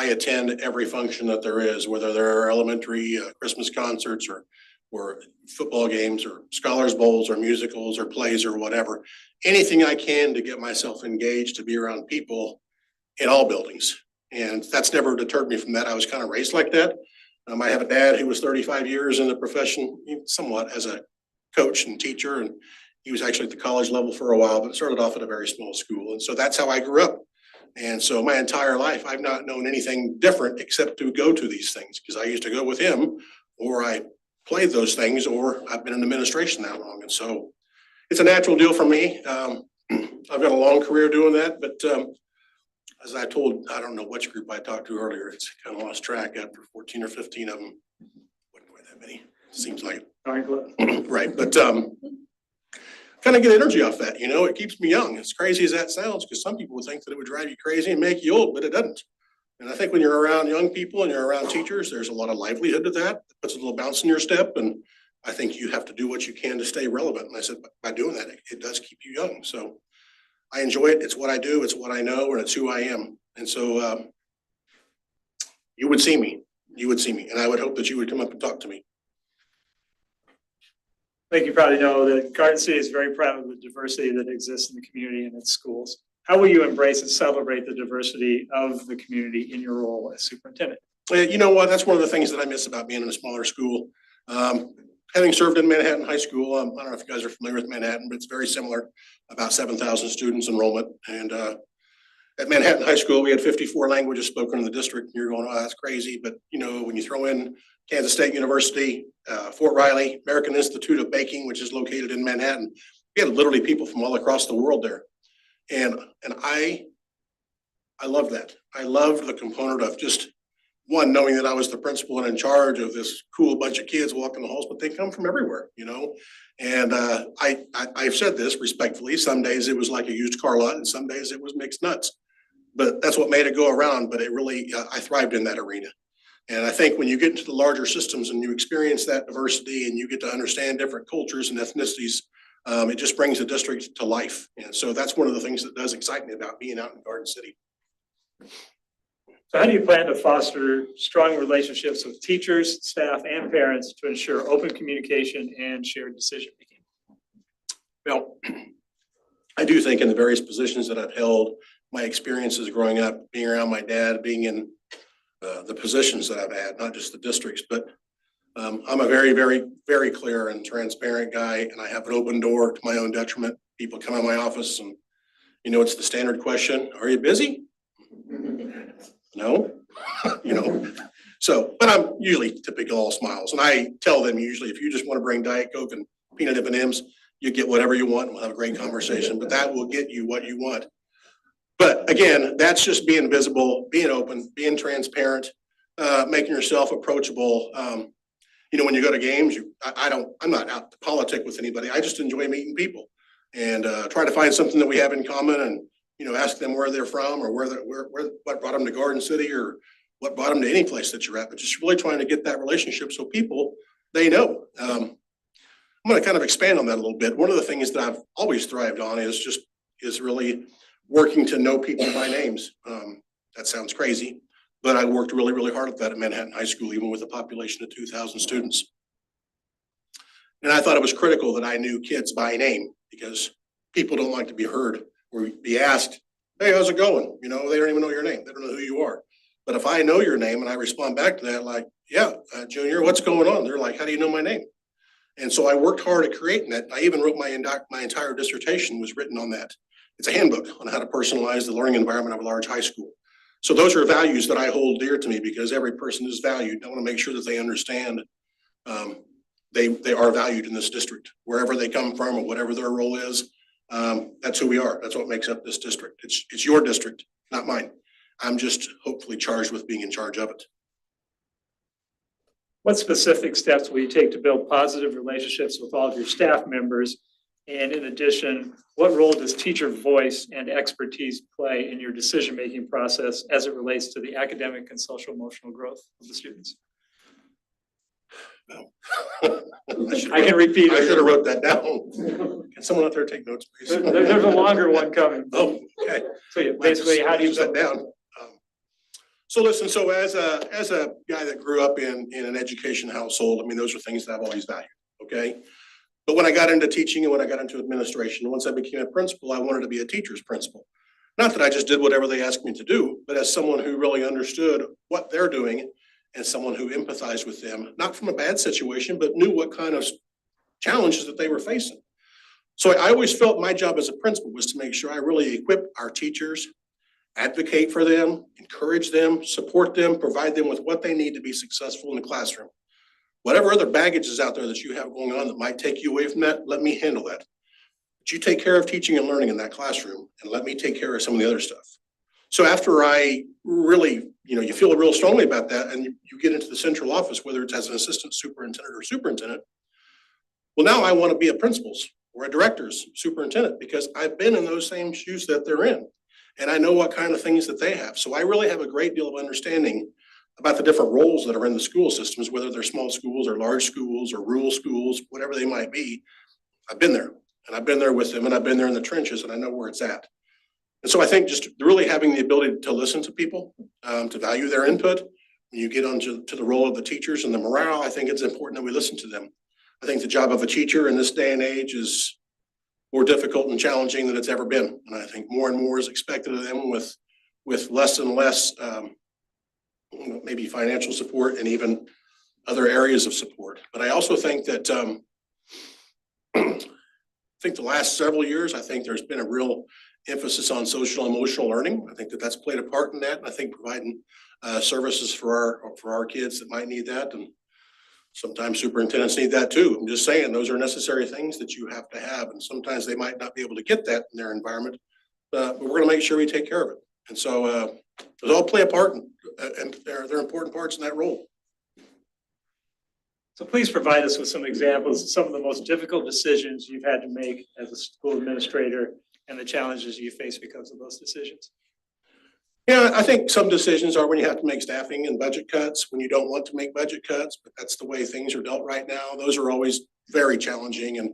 attend every function that there is, whether there are elementary Christmas concerts or football games or scholars bowls or musicals or plays or whatever. Anything I can to get myself engaged, to be around people in all buildings. And that's never deterred me from that. I was kind of raised like that. I have a dad who was 35 years in the profession, somewhat as a coach and teacher, and he was actually at the college level for a while, but started off at a very small school. And so that's how I grew up. And so my entire life, I've not known anything different except to go to these things, because I used to go with him, or I played those things, or I've been in administration that long. And so it's a natural deal for me. I've got a long career doing that, but as I told, I don't know which group I talked to earlier, it's kind of lost track after 14 or 15 of them. Wasn't quite that many, seems like. Right, but kind of get energy off that, you know, it keeps me young. As crazy as that sounds, because some people would think that it would drive you crazy and make you old, but it doesn't. And I think when you're around young people and you're around teachers, there's a lot of livelihood to that. It puts a little bounce in your step, and I think you have to do what you can to stay relevant. And I said, by doing that, it does keep you young. So I enjoy it. It's what I do. It's what I know, and it's who I am. And so you would see me. You would see me, and I would hope that you would come up and talk to me. I think you probably know that Garden City is very proud of the diversity that exists in the community and its schools. How will you embrace and celebrate the diversity of the community in your role as superintendent? You know what? That's one of the things that I miss about being in a smaller school. Having served in Manhattan High School, I don't know if you guys are familiar with Manhattan, but it's very similar, about 7,000 students enrollment. And at Manhattan High School, we had 54 languages spoken in the district. And you're going, oh, that's crazy. But, you know, when you throw in Kansas State University, Fort Riley, American Institute of Baking, which is located in Manhattan, we had literally people from all across the world there. And I love that. I loved the component of just, one, knowing that I was the principal and in charge of this cool bunch of kids walking the halls, but they come from everywhere, you know? And I've said this respectfully, some days it was like a used car lot and some days it was mixed nuts, but that's what made it go around. But it really, I thrived in that arena. And I think when you get into the larger systems and you experience that diversity and you get to understand different cultures and ethnicities, It just brings the district to life. And so that's one of the things that does excite me about being out in Garden City. So how do you plan to foster strong relationships with teachers, staff, and parents to ensure open communication and shared decision-making? Well, I do think in the various positions that I've held, my experiences growing up, being around my dad, being in the positions that I've had, not just the districts, but I'm a very, very, very clear and transparent guy, and I have an open door to my own detriment. People come in my office and, you know, it's the standard question, are you busy? No, you know, so, but I'm usually typical all smiles, and I tell them usually, if you just want to bring Diet Coke and peanut M&Ms, you get whatever you want, and we'll have a great conversation, but that will get you what you want. But again, that's just being visible, being open, being transparent, making yourself approachable. You know, when you go to games, I'm not out to politic with anybody. I just enjoy meeting people and try to find something that we have in common, and you know, ask them where they're from, or what brought them to Garden City, or what brought them to any place that you're at. But just really trying to get that relationship so people, they know. I'm going to kind of expand on that a little bit. One of the things that I've always thrived on is really working to know people by names. That sounds crazy, but I worked really, really hard at that at Manhattan High School, even with a population of 2,000 students. And I thought it was critical that I knew kids by name, because people don't like to be heard or be asked, hey, how's it going? You know, they don't even know your name. They don't know who you are. But if I know your name and I respond back to that, like, yeah, Junior, what's going on? They're like, how do you know my name? And so I worked hard at creating that. I even wrote my entire dissertation was written on that. It's a handbook on how to personalize the learning environment of a large high school. So those are values that I hold dear to me, because every person is valued. I want to make sure that they understand they are valued in this district, wherever they come from or whatever their role is. That's who we are. That's what makes up this district. It's your district, not mine. I'm just hopefully charged with being in charge of it. What specific steps will you take to build positive relationships with all of your staff members? And in addition, what role does teacher voice and expertise play in your decision-making process as it relates to the academic and social emotional growth of the students? I can repeat I it. should have wrote that down. Can someone out there take notes, please? There's a longer one coming. Oh, okay. So yeah, basically, how do you set down? So listen, so as a guy that grew up in an education household, I mean, those are things that I've always valued, okay? But when I got into teaching and when I got into administration, once I became a principal, I wanted to be a teacher's principal. Not that I just did whatever they asked me to do, but as someone who really understood what they're doing and someone who empathized with them, not from a bad situation, but knew what kind of challenges that they were facing. So I always felt my job as a principal was to make sure I really equip our teachers, advocate for them, encourage them, support them, provide them with what they need to be successful in the classroom. Whatever other baggage is out there that you have going on that might take you away from that, let me handle that. But you take care of teaching and learning in that classroom, and let me take care of some of the other stuff. So after I really, you feel real strongly about that, and you get into the central office, whether it's as an assistant superintendent or superintendent, well, now I want to be a principal's or a director's superintendent, because I've been in those same shoes that they're in, and I know what kind of things that they have. So I really have a great deal of understanding about the different roles that are in the school systems, whether they're small schools or large schools or rural schools, whatever they might be. I've been there, and I've been there with them, and I've been there in the trenches, and I know where it's at. And so I think just really having the ability to listen to people, to value their input, when you get onto the role of the teachers and the morale, I think it's important that we listen to them. I think the job of a teacher in this day and age is more difficult and challenging than it's ever been. And I think more and more is expected of them with less and less maybe financial support and even other areas of support. But I also think that I think the last several years, I think there's been a real emphasis on social and emotional learning. I think that that's played a part in that. And I think providing services for our kids that might need that. And sometimes superintendents need that too. I'm just saying those are necessary things that you have to have. And sometimes they might not be able to get that in their environment, but we're going to make sure we take care of it. And so those all play a part, and they're important parts in that role. So please provide us with some examples of some of the most difficult decisions you've had to make as a school administrator and the challenges you face because of those decisions. Yeah, I think some decisions are when you have to make staffing and budget cuts, when you don't want to make budget cuts, but that's the way things are dealt right now. Those are always very challenging. And,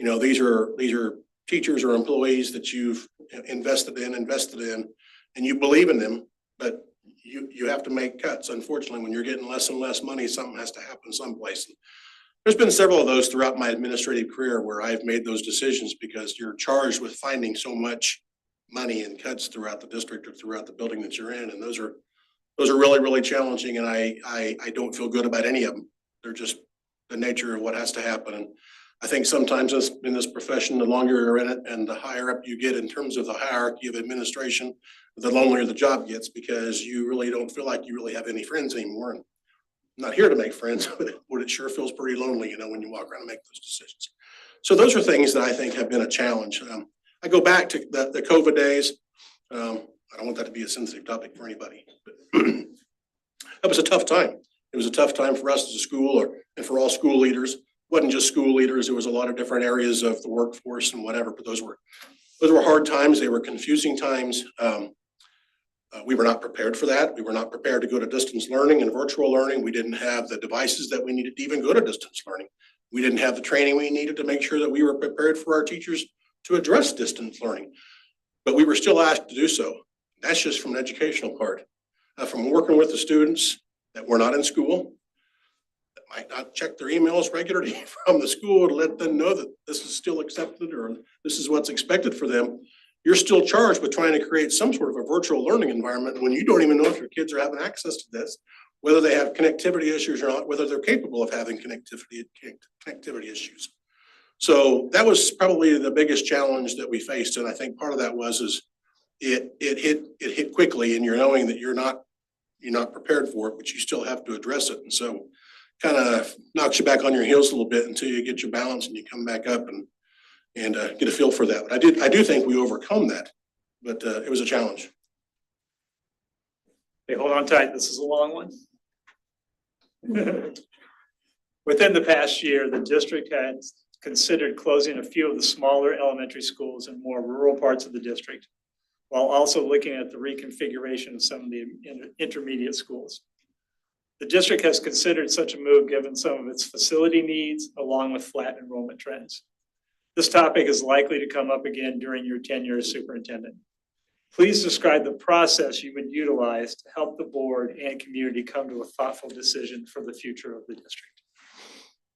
You know, these are teachers or employees that you've invested in, and you believe in them, but you have to make cuts. Unfortunately, when you're getting less and less money, something has to happen someplace. There's been several of those throughout my administrative career where I've made those decisions because you're charged with finding so much money and cuts throughout the district or throughout the building that you're in. And those are really, really challenging. And I don't feel good about any of them. They're just the nature of what has to happen. And I think sometimes in this profession, the longer you're in it and the higher up you get in terms of the hierarchy of administration, the lonelier the job gets because you really don't feel like you really have any friends anymore. And I'm not here to make friends, but it sure feels pretty lonely, you know, when you walk around and make those decisions. So those are things that I think have been a challenge. I go back to the COVID days. I don't want that to be a sensitive topic for anybody, but that was a tough time. It was a tough time for us as a school and for all school leaders. It wasn't just school leaders. There was a lot of different areas of the workforce and whatever, but those were hard times. They were confusing times. We were not prepared for that. We were not prepared to go to distance learning and virtual learning. We didn't have the devices that we needed to even go to distance learning. We didn't have the training we needed to make sure that we were prepared for our teachers to address distance learning. But we were still asked to do so. That's just from an educational part. From working with the students that were not in school, that might not check their emails regularly from the school to let them know that this is still accepted or this is what's expected for them. You're still charged with trying to create some sort of a virtual learning environment when you don't even know if your kids are having access to this, whether they have connectivity issues or not, whether they're capable of having connectivity issues. So that was probably the biggest challenge that we faced. And I think part of that was it hit quickly and you're knowing that you're not prepared for it, but you still have to address it. And so kind of knocks you back on your heels a little bit until you get your balance and you come back up and get a feel for that. But I do think we overcome that, but it was a challenge. Okay, hold on tight. This is a long one. Within the past year, the district had considered closing a few of the smaller elementary schools in more rural parts of the district, while also looking at the reconfiguration of some of the intermediate schools. The district has considered such a move given some of its facility needs along with flat enrollment trends. This topic is likely to come up again during your tenure as superintendent. Please describe the process you would utilize to help the board and community come to a thoughtful decision for the future of the district.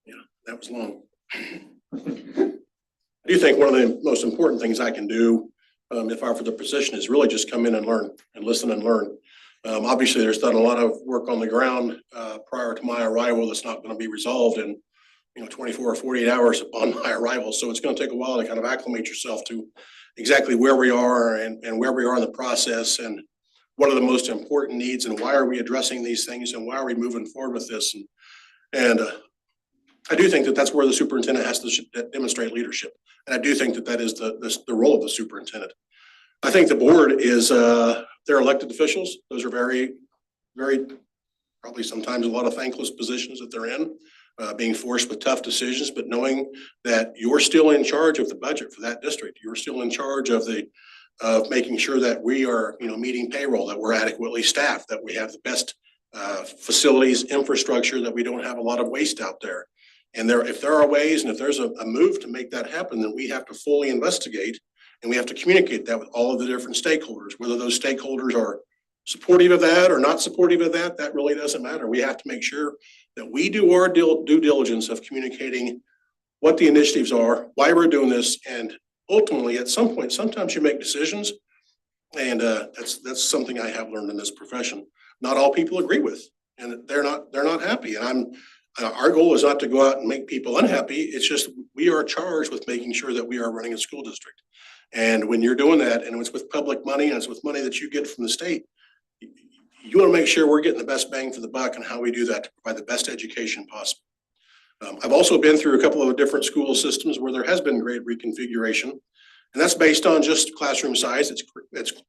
Yeah, that was long. I do think one of the most important things I can do if I were for the position is really just come in and learn and listen and learn. Obviously, there's done a lot of work on the ground prior to my arrival that's not going to be resolved in 24 or 48 hours upon my arrival. So it's going to take a while to kind of acclimate yourself to exactly where we are and where we are in the process and what are the most important needs and why are we addressing these things and why are we moving forward with this. And I do think that that's where the superintendent has to demonstrate leadership. And I do think that that is the role of the superintendent. I think the board is, they're elected officials. Those are very, very, probably sometimes a lot of thankless positions that they're in. Being forced with tough decisions, but knowing that you're still in charge of the budget for that district. You're still in charge of making sure that we are, meeting payroll, that we're adequately staffed, that we have the best facilities, infrastructure, that we don't have a lot of waste out there. And if there are ways and if there's a move to make that happen, then we have to fully investigate and we have to communicate that with all of the different stakeholders, whether those stakeholders are supportive of that or not supportive of that, that really doesn't matter. We have to make sure that we do our due diligence of communicating what the initiatives are, why we're doing this, and ultimately at some point, sometimes you make decisions, and that's something I have learned in this profession. Not all people agree with, and they're not happy. And our goal is not to go out and make people unhappy. It's just we are charged with making sure that we are running a school district. And when you're doing that, and it's with public money and it's with money that you get from the state, you want to make sure we're getting the best bang for the buck and how we do that to provide the best education possible. I've also been through a couple of different school systems where there has been great reconfiguration, and that's based on just classroom size. It's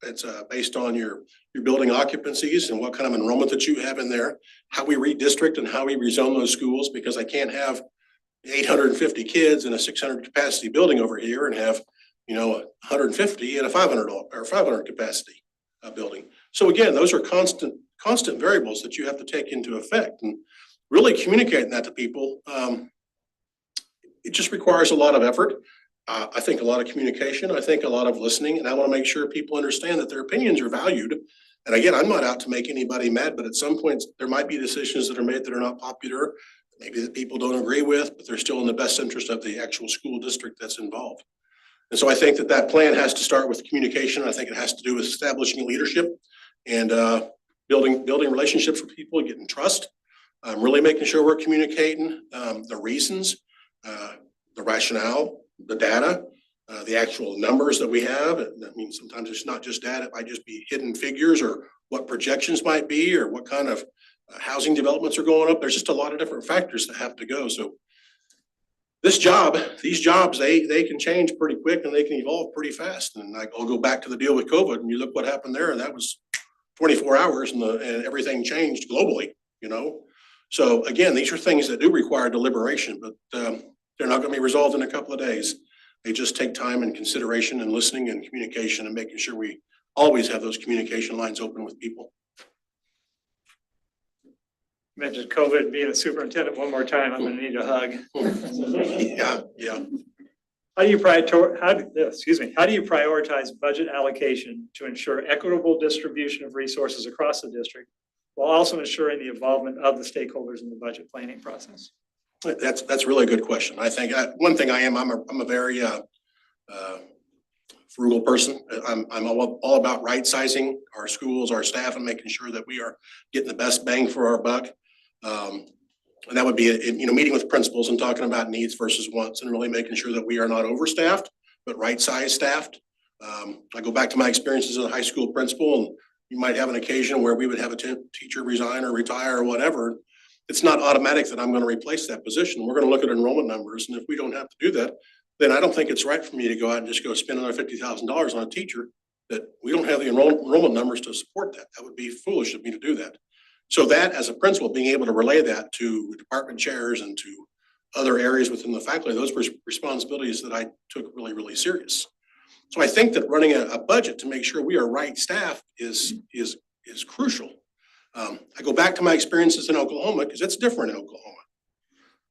based on your building occupancies and what kind of enrollment that you have in there, how we redistrict and how we rezone those schools, because I can't have 850 kids in a 600 capacity building over here and have 150 in a 500 capacity building. So again, those are constant variables that you have to take into effect, and really communicating that to people it just requires a lot of effort. I think a lot of communication, I think a lot of listening, and I want to make sure people understand that their opinions are valued. And again, I'm not out to make anybody mad, but at some points there might be decisions that are made that are not popular, maybe that people don't agree with, but they're still in the best interest of the actual school district that's involved. And so I think that that plan has to start with communication. I think it has to do with establishing leadership and building relationships with people, getting trust, really making sure we're communicating the reasons, the rationale, the data, the actual numbers that we have. That means sometimes it's not just data, it might just be hidden figures or what projections might be or what kind of housing developments are going up. There's just a lot of different factors that have to go. So these jobs, they can change pretty quick and they can evolve pretty fast. And I'll go back to the deal with COVID and you look what happened there, and that was 24 hours and everything changed globally, you know? So again, these are things that do require deliberation, but they're not going to be resolved in a couple of days. They just take time and consideration and listening and communication and making sure we always have those communication lines open with people. Mentioned COVID being a superintendent one more time, I'm gonna need a hug. Yeah. How do you prioritize budget allocation to ensure equitable distribution of resources across the district while also ensuring the involvement of the stakeholders in the budget planning process? That's really a good question. I think one thing I'm a very frugal person. I'm all about right sizing our schools, our staff, and making sure that we are getting the best bang for our buck. And that would be, meeting with principals and talking about needs versus wants and really making sure that we are not overstaffed, but right-sized staffed. I go back to my experiences as a high school principal, and you might have an occasion where we would have a teacher resign or retire or whatever. It's not automatic that I'm going to replace that position. We're going to look at enrollment numbers, and if we don't have to do that, then I don't think it's right for me to go out and just go spend another $50,000 on a teacher that we don't have the enrollment numbers to support that. That would be foolish of me to do that. So that, as a principal, being able to relay that to department chairs and to other areas within the faculty, those were responsibilities that I took really, really serious. So I think that running a budget to make sure we are right staffed is crucial. I go back to my experiences in Oklahoma because it's different in Oklahoma.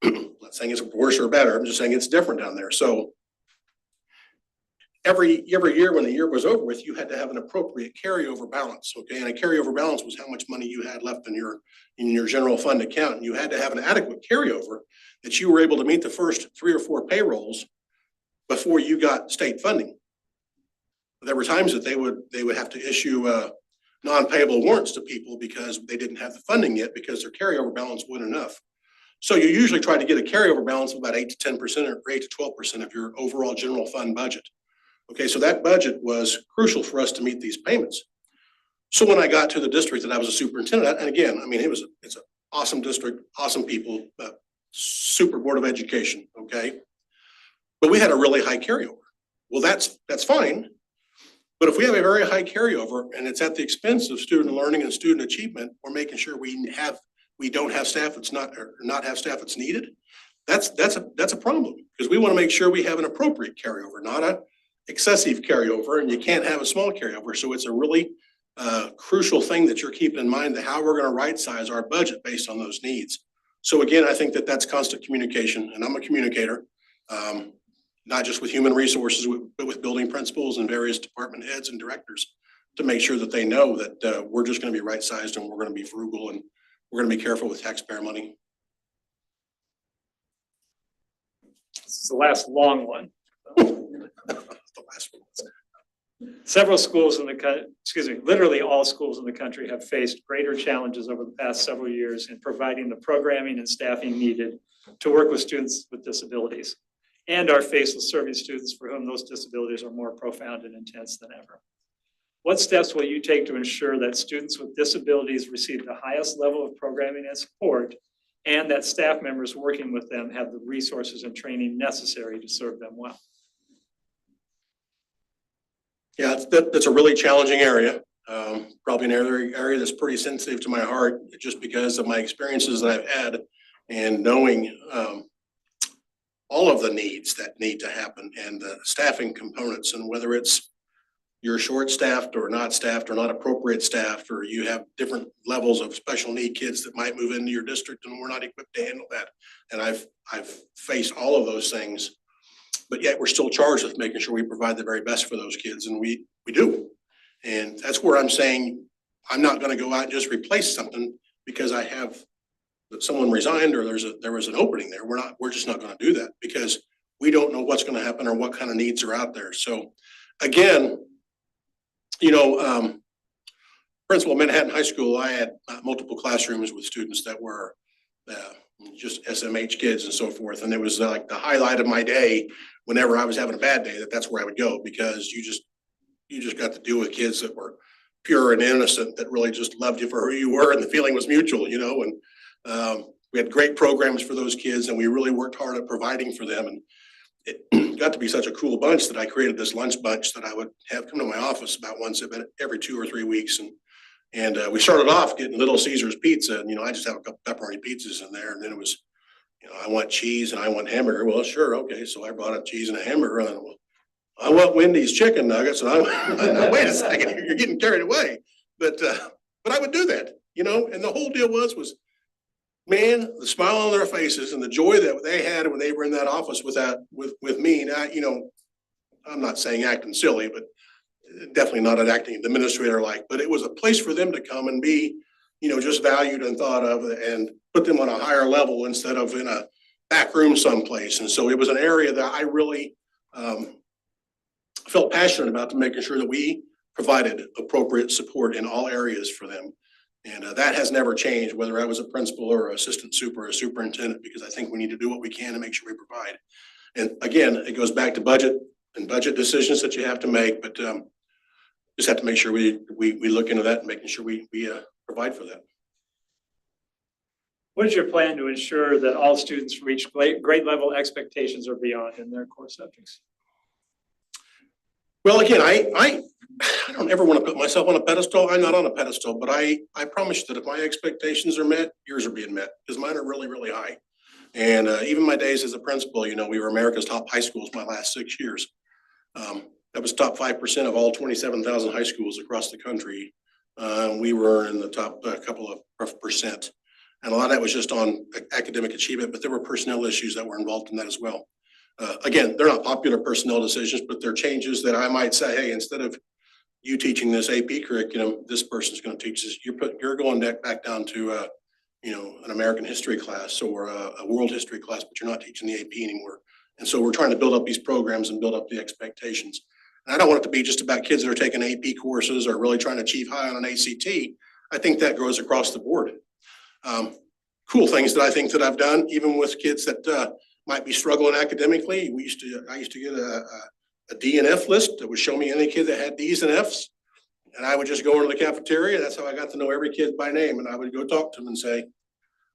I'm not saying it's worse or better. I'm just saying it's different down there. So every year when the year was over with, you had to have an appropriate carryover balance. Okay, and a carryover balance was how much money you had left in your general fund account, and you had to have an adequate carryover that you were able to meet the first 3 or 4 payrolls before you got state funding. There were times that they would have to issue non-payable warrants to people because they didn't have the funding yet because their carryover balance wasn't enough. So you usually try to get a carryover balance of about 8 to 10% or 8 to 12% of your overall general fund budget. Okay, so that budget was crucial for us to meet these payments. So when I got to the district that I was a superintendent, and again, I mean, it's an awesome district, awesome people, super board of education, okay? But we had a really high carryover. Well, that's fine. But if we have a very high carryover and it's at the expense of student learning and student achievement, we're making sure we don't have staff that's not have staff that's needed. That's a problem because we want to make sure we have an appropriate carryover, not a excessive carryover, and you can't have a small carryover. So it's a really crucial thing that you're keeping in mind, that how we're going to right size our budget based on those needs. So again, I think that's constant communication, and I'm a communicator, not just with human resources, but with building principals and various department heads and directors to make sure that they know that we're just going to be right sized and we're going to be frugal and we're going to be careful with taxpayer money. This is the last long one. The last one. Several schools in the country, literally all schools in the country have faced greater challenges over the past several years in providing the programming and staffing needed to work with students with disabilities, and are faced with serving students for whom those disabilities are more profound and intense than ever. What steps will you take to ensure that students with disabilities receive the highest level of programming and support, and that staff members working with them have the resources and training necessary to serve them well? Yeah, that's a really challenging area. Probably an area that's pretty sensitive to my heart, just because of my experiences that I've had and knowing all of the needs that need to happen and the staffing components, and whether it's you're short-staffed or not staffed or not appropriate staffed, or you have different levels of special need kids that might move into your district and we're not equipped to handle that. And I've faced all of those things, but yet we're still charged with making sure we provide the very best for those kids, and we do. And that's where I'm saying, I'm not gonna go out and just replace something because I have that someone resigned or there was an opening there. We're just not gonna do that because we don't know what's gonna happen or what kind of needs are out there. So again, principal of Manhattan High School, I had multiple classrooms with students that were just SMH kids and so forth. And it was like the highlight of my day whenever I was having a bad day, that's where I would go, because you just got to deal with kids that were pure and innocent, that really just loved you for who you were, and the feeling was mutual, and we had great programs for those kids, and we really worked hard at providing for them. And it got to be such a cool bunch that I created this lunch bunch that I would have come to my office about once every 2 or 3 weeks. And we started off getting Little Caesars pizza, and I just have a couple pepperoni pizzas in there, and then it was, I want cheese and I want hamburger. Well, sure, okay. So I brought a cheese and a hamburger, and I want Wendy's chicken nuggets, and I wait a second, you're getting carried away. But I would do that, and the whole deal was, man, the smile on their faces and the joy that they had when they were in that office with me. Now, I'm not saying acting silly, but definitely not an acting administrator like, but it was a place for them to come and be, just valued and thought of, and put them on a higher level instead of in a back room someplace. And so it was an area that I really felt passionate about, to making sure that we provided appropriate support in all areas for them. And that has never changed, whether I was a principal or assistant super or a superintendent, because I think we need to do what we can to make sure we provide. And again, it goes back to budget and budget decisions that you have to make, but just have to make sure we look into that and making sure we provide for that. What is your plan to ensure that all students reach grade level expectations or beyond in their core subjects? Well, again, I don't ever want to put myself on a pedestal. I'm not on a pedestal, but I promise you that if my expectations are met, yours are being met, because mine are really, really high. And even my days as a principal, we were America's top high schools my last 6 years. That was top 5% of all 27,000 high schools across the country. We were in the top couple of percent. And a lot of that was just on academic achievement, but there were personnel issues that were involved in that as well. Again, they're not popular personnel decisions, but they're changes that I might say, hey, instead of you teaching this AP curriculum, this person's going to teach this. You're going back down to an American history class or a world history class, but you're not teaching the AP anymore. And so we're trying to build up these programs and build up the expectations. And I don't want it to be just about kids that are taking AP courses or really trying to achieve high on an ACT. I think that goes across the board. Cool things that I think that I've done, even with kids that might be struggling academically. I used to get a D and F list that would show me any kid that had D's and F's. And I would just go into the cafeteria. That's how I got to know every kid by name. And I would go talk to them and say,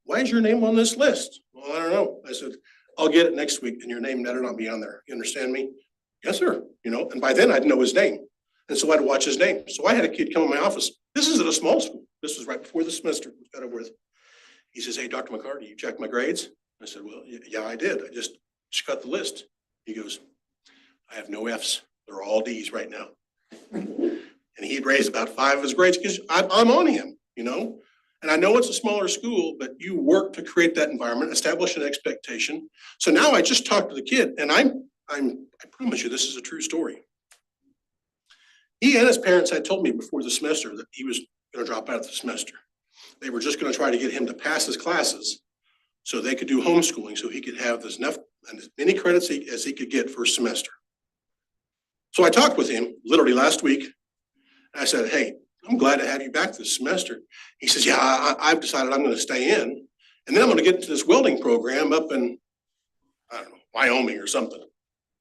why is your name on this list? Well, I don't know. I said, I'll get it next week, and your name better not be on there. You understand me? Yes, sir. And by then I'd know his name. And so I'd watch his name. So I had a kid come in my office. This is at a small school. This was right before the semester got over with. He says, hey, Dr. McCarty, you checked my grades? I said, well, yeah, I did. I just got the list. He goes, I have no F's. They're all D's right now. And he'd raised about 5 of his grades because I'm on him, And I know it's a smaller school, but you work to create that environment, establish an expectation. So now I just talked to the kid, and I promise you, this is a true story. He and his parents had told me before the semester that he was going to drop out of the semester. They were just going to try to get him to pass his classes so they could do homeschooling, so he could have as many credits as he could get for a semester. So I talked with him literally last week. And I said, hey, I'm glad to have you back this semester. He says, yeah, I've decided I'm going to stay in. And then I'm going to get into this welding program up in, I don't know, Wyoming or something.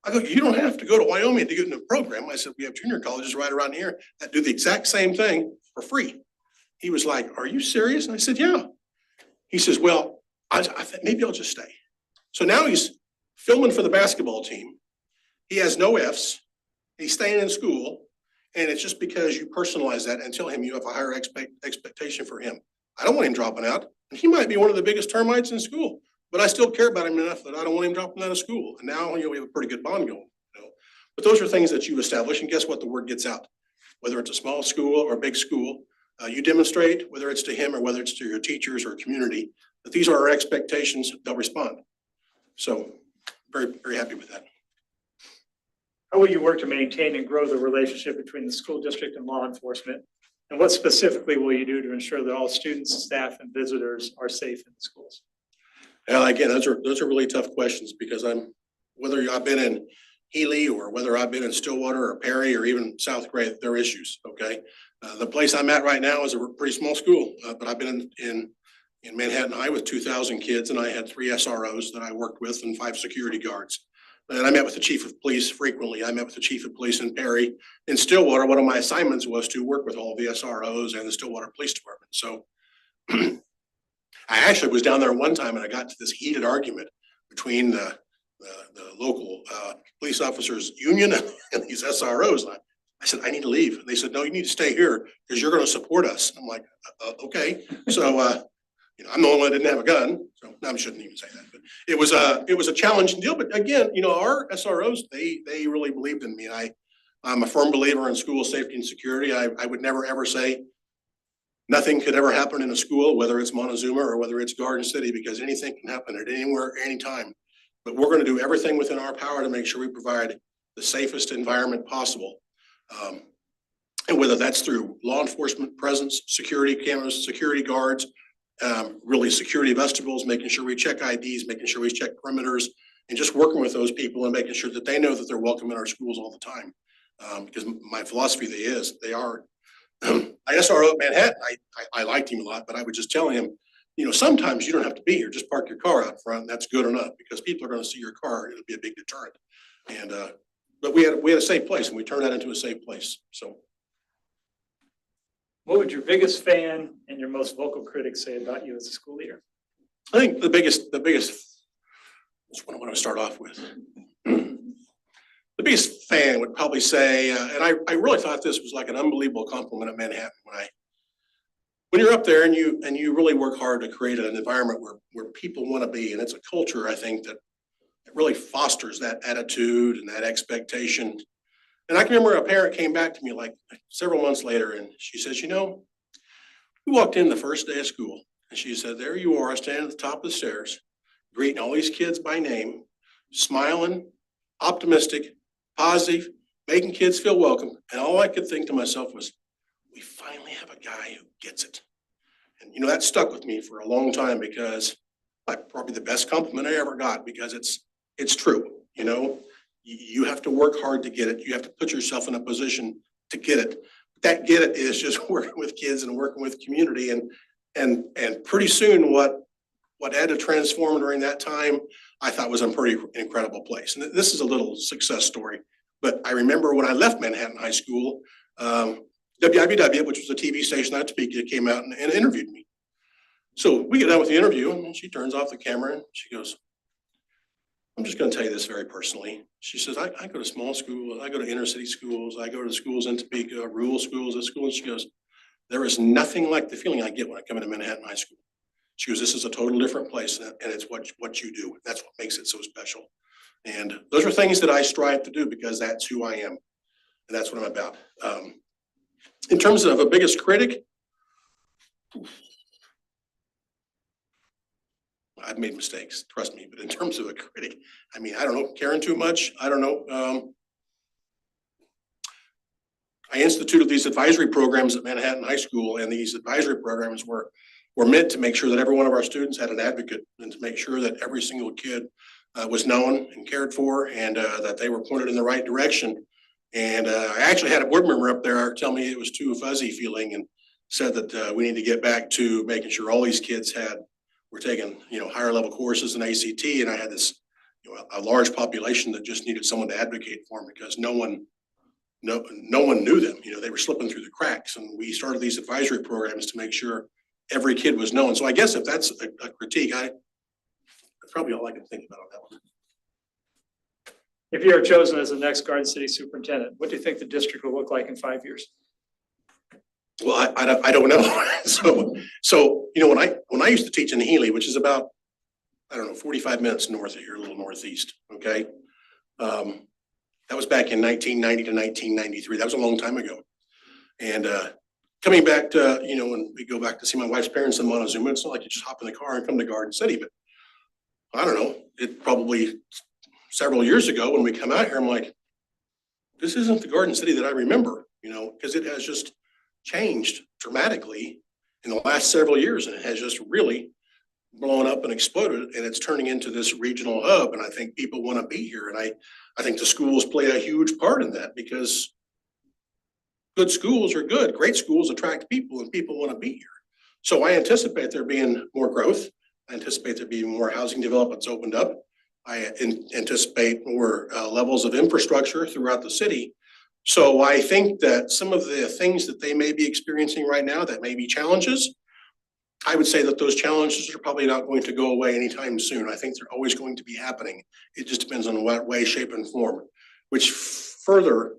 I go, you don't have to go to Wyoming to get into a program. I said, we have junior colleges right around here that do the exact same thing for free. He was like, are you serious? And I said, yeah. He says, well, I thought maybe I'll just stay. So now he's filming for the basketball team. He has no F's. He's staying in school. And it's just because you personalize that and tell him you have a higher expectation for him. I don't want him dropping out. And he might be one of the biggest termites in school, but I still care about him enough that I don't want him dropping out of school. And now we have a pretty good bond going. But those are things that you establish, and guess what? The word gets out. Whether it's a small school or a big school, you demonstrate, whether it's to him or whether it's to your teachers or community, that these are our expectations, they'll respond. So very, very happy with that. How will you work to maintain and grow the relationship between the school district and law enforcement? And what specifically will you do to ensure that all students, staff, and visitors are safe in the schools? And again, those are really tough questions because whether I've been in Healy or whether I've been in Stillwater or Perry or even South Gray, there are issues, okay? The place I'm at right now is a pretty small school, but I've been in Manhattan High with 2,000 kids, and I had 3 SROs that I worked with and 5 security guards. And I met with the chief of police frequently. I met with the chief of police in Perry. In Stillwater, one of my assignments was to work with all the SROs and the Stillwater Police Department. So I actually was down there one time and I got to this heated argument between the local police officers union and these SROs. And I said, I need to leave. And they said, no, you need to stay here because you're going to support us. I'm like, okay. So, I'm the only one that didn't have a gun. So no, I shouldn't even say that, but it was a challenging deal. But again, our SROs, they really believed in me. I'm a firm believer in school safety and security. I would never, ever say nothing could ever happen in a school, whether it's Montezuma or whether it's Garden City, because anything can happen at anywhere, anytime. But we're going to do everything within our power to make sure we provide the safest environment possible. And whether that's through law enforcement presence, security cameras, security guards, really security vestibules, making sure we check IDs, making sure we check perimeters, and just working with those people and making sure that they know that they're welcome in our schools all the time. Because my philosophy they are. I SRO at Manhattan, I liked him a lot, but I would just tell him, sometimes you don't have to be here. Just park your car out front. That's good enough because people are going to see your car. It'll be a big deterrent. And but we had a safe place, and we turned that into a safe place. So, What would your biggest fan and your most vocal critic say about you as a school leader? I think the biggest. Which one I want to start off with? The biggest fan would probably say, and I really thought this was like an unbelievable compliment at Manhattan when you're up there and you really work hard to create an environment where people want to be, and it's a culture I think that it really fosters that attitude and that expectation. And I can remember a parent came back to me like several months later, and she says, we walked in the first day of school, and she said, there you are standing at the top of the stairs, greeting all these kids by name, smiling, optimistic, positive, making kids feel welcome. And all I could think to myself was, we finally have a guy who gets it. And that stuck with me for a long time because probably the best compliment I ever got, because it's true. You have to work hard to get it. You have to put yourself in a position to get it. That get it is just working with kids and working with community. And pretty soon what had to transform during that time, I thought was a pretty incredible place. And this is a little success story. But I remember when I left Manhattan High School, WIBW, which was a TV station out of Topeka, came out and interviewed me. So we get done with the interview, and she turns off the camera and she goes, I'm just going to tell you this very personally. She says, I go to small schools, I go to inner city schools, I go to schools in Topeka, rural schools, at school. And she goes, there is nothing like the feeling I get when I come into Manhattan High School. She goes, this is a total different place, and it's what you do. That's what makes it so special. And those are things that I strive to do because that's who I am. And that's what I'm about. In terms of a biggest critic, I've made mistakes, trust me. But in terms of a critic, I don't know, caring too much. I don't know. I instituted these advisory programs at Manhattan High School, and these advisory programs were meant to make sure that every one of our students had an advocate and to make sure that every single kid was known and cared for, and that they were pointed in the right direction. And I actually had a board member up there tell me it was too fuzzy feeling and said that we need to get back to making sure all these kids were taking, higher level courses in ACT. And I had this, a large population that just needed someone to advocate for them because no one knew them. They were slipping through the cracks. And we started these advisory programs to make sure every kid was known. So I guess if that's a critique, that's probably all I can think about on that one. If you are chosen as the next Garden City Superintendent, what do you think the district will look like in 5 years? Well, I don't know. So when I used to teach in Healy, which is about 45 minutes north of here, a little northeast. Okay, That was back in 1990 to 1993. That was a long time ago. And coming back to, when we go back to see my wife's parents in Montezuma, it's not like you just hop in the car and come to Garden City, but I don't know, it probably several years ago when we come out here, I'm like, this isn't the Garden City that I remember, because it has just changed dramatically in the last several years, and it has just really blown up and exploded, and it's turning into this regional hub. And I think people want to be here. And I think the schools play a huge part in that, because good schools are good. Great schools attract people, and people want to be here. So I anticipate there being more growth. I anticipate there being more housing developments opened up. I anticipate more levels of infrastructure throughout the city. So I think that some of the things that they may be experiencing right now that may be challenges, I would say that those challenges are probably not going to go away anytime soon. I think they're always going to be happening. It just depends on what way, shape, and form, which further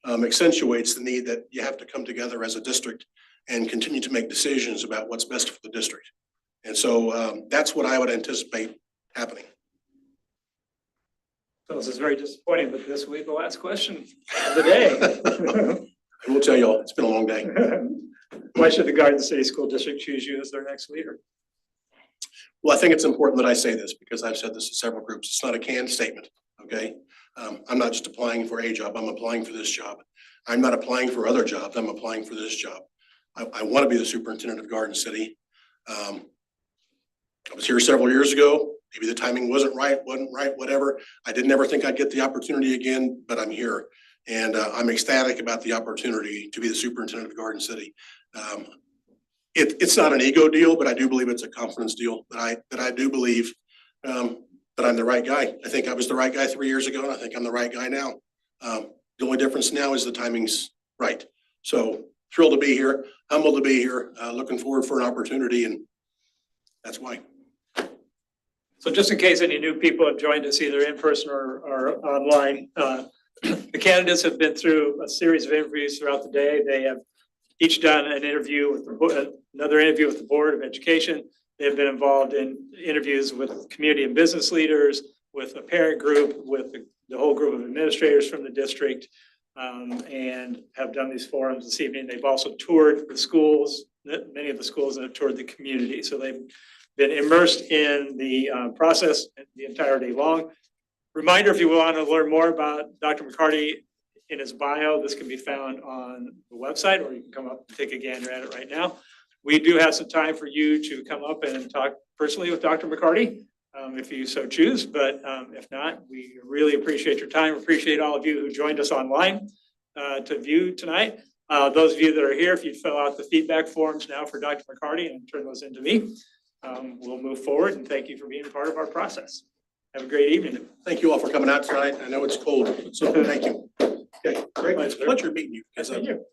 accentuates the need that you have to come together as a district and continue to make decisions about what's best for the district. And so that's what I would anticipate happening. So this is very disappointing, but this will be the last question of the day. I will tell y'all, it's been a long day. Why should the Garden City School District choose you as their next leader? Well, I think it's important that I say this because I've said this to several groups. It's not a canned statement, okay? I'm not just applying for a job, I'm applying for this job. I'm not applying for other jobs, I'm applying for this job. I want to be the superintendent of Garden City. I was here several years ago. Maybe the timing wasn't right, whatever. I didn't ever think I'd get the opportunity again, but I'm here. And I'm ecstatic about the opportunity to be the superintendent of Garden City. It's not an ego deal, but I do believe it's a confidence deal. That I do believe that I'm the right guy. I think I was the right guy 3 years ago, and I think I'm the right guy now. The only difference now is the timing's right. So thrilled to be here, humbled to be here, looking forward for an opportunity, and that's why. So just in case any new people have joined us either in person or online, the candidates have been through a series of interviews throughout the day. They have each done an interview with another interview with the Board of Education. They have been involved in interviews with community and business leaders, with a parent group, with the whole group of administrators from the district, and have done these forums this evening. They've also toured the schools, many of the schools, and have toured the community. So they've been immersed in the process the entire day long. Reminder, if you want to learn more about Dr. McCarty in his bio, this can be found on the website, or you can come up and take a gander at it right now. We do have some time for you to come up and talk personally with Dr. McCarty, if you so choose, but if not, we really appreciate your time. Appreciate all of you who joined us online to view tonight. Those of you that are here, if you'd fill out the feedback forms now for Dr. McCarty and turn those into me, we'll move forward, and thank you for being part of our process. Have a great evening. Thank you all for coming out tonight. I know it's cold, so thank you. Okay, great. It's a pleasure meeting you. Nice to meet you.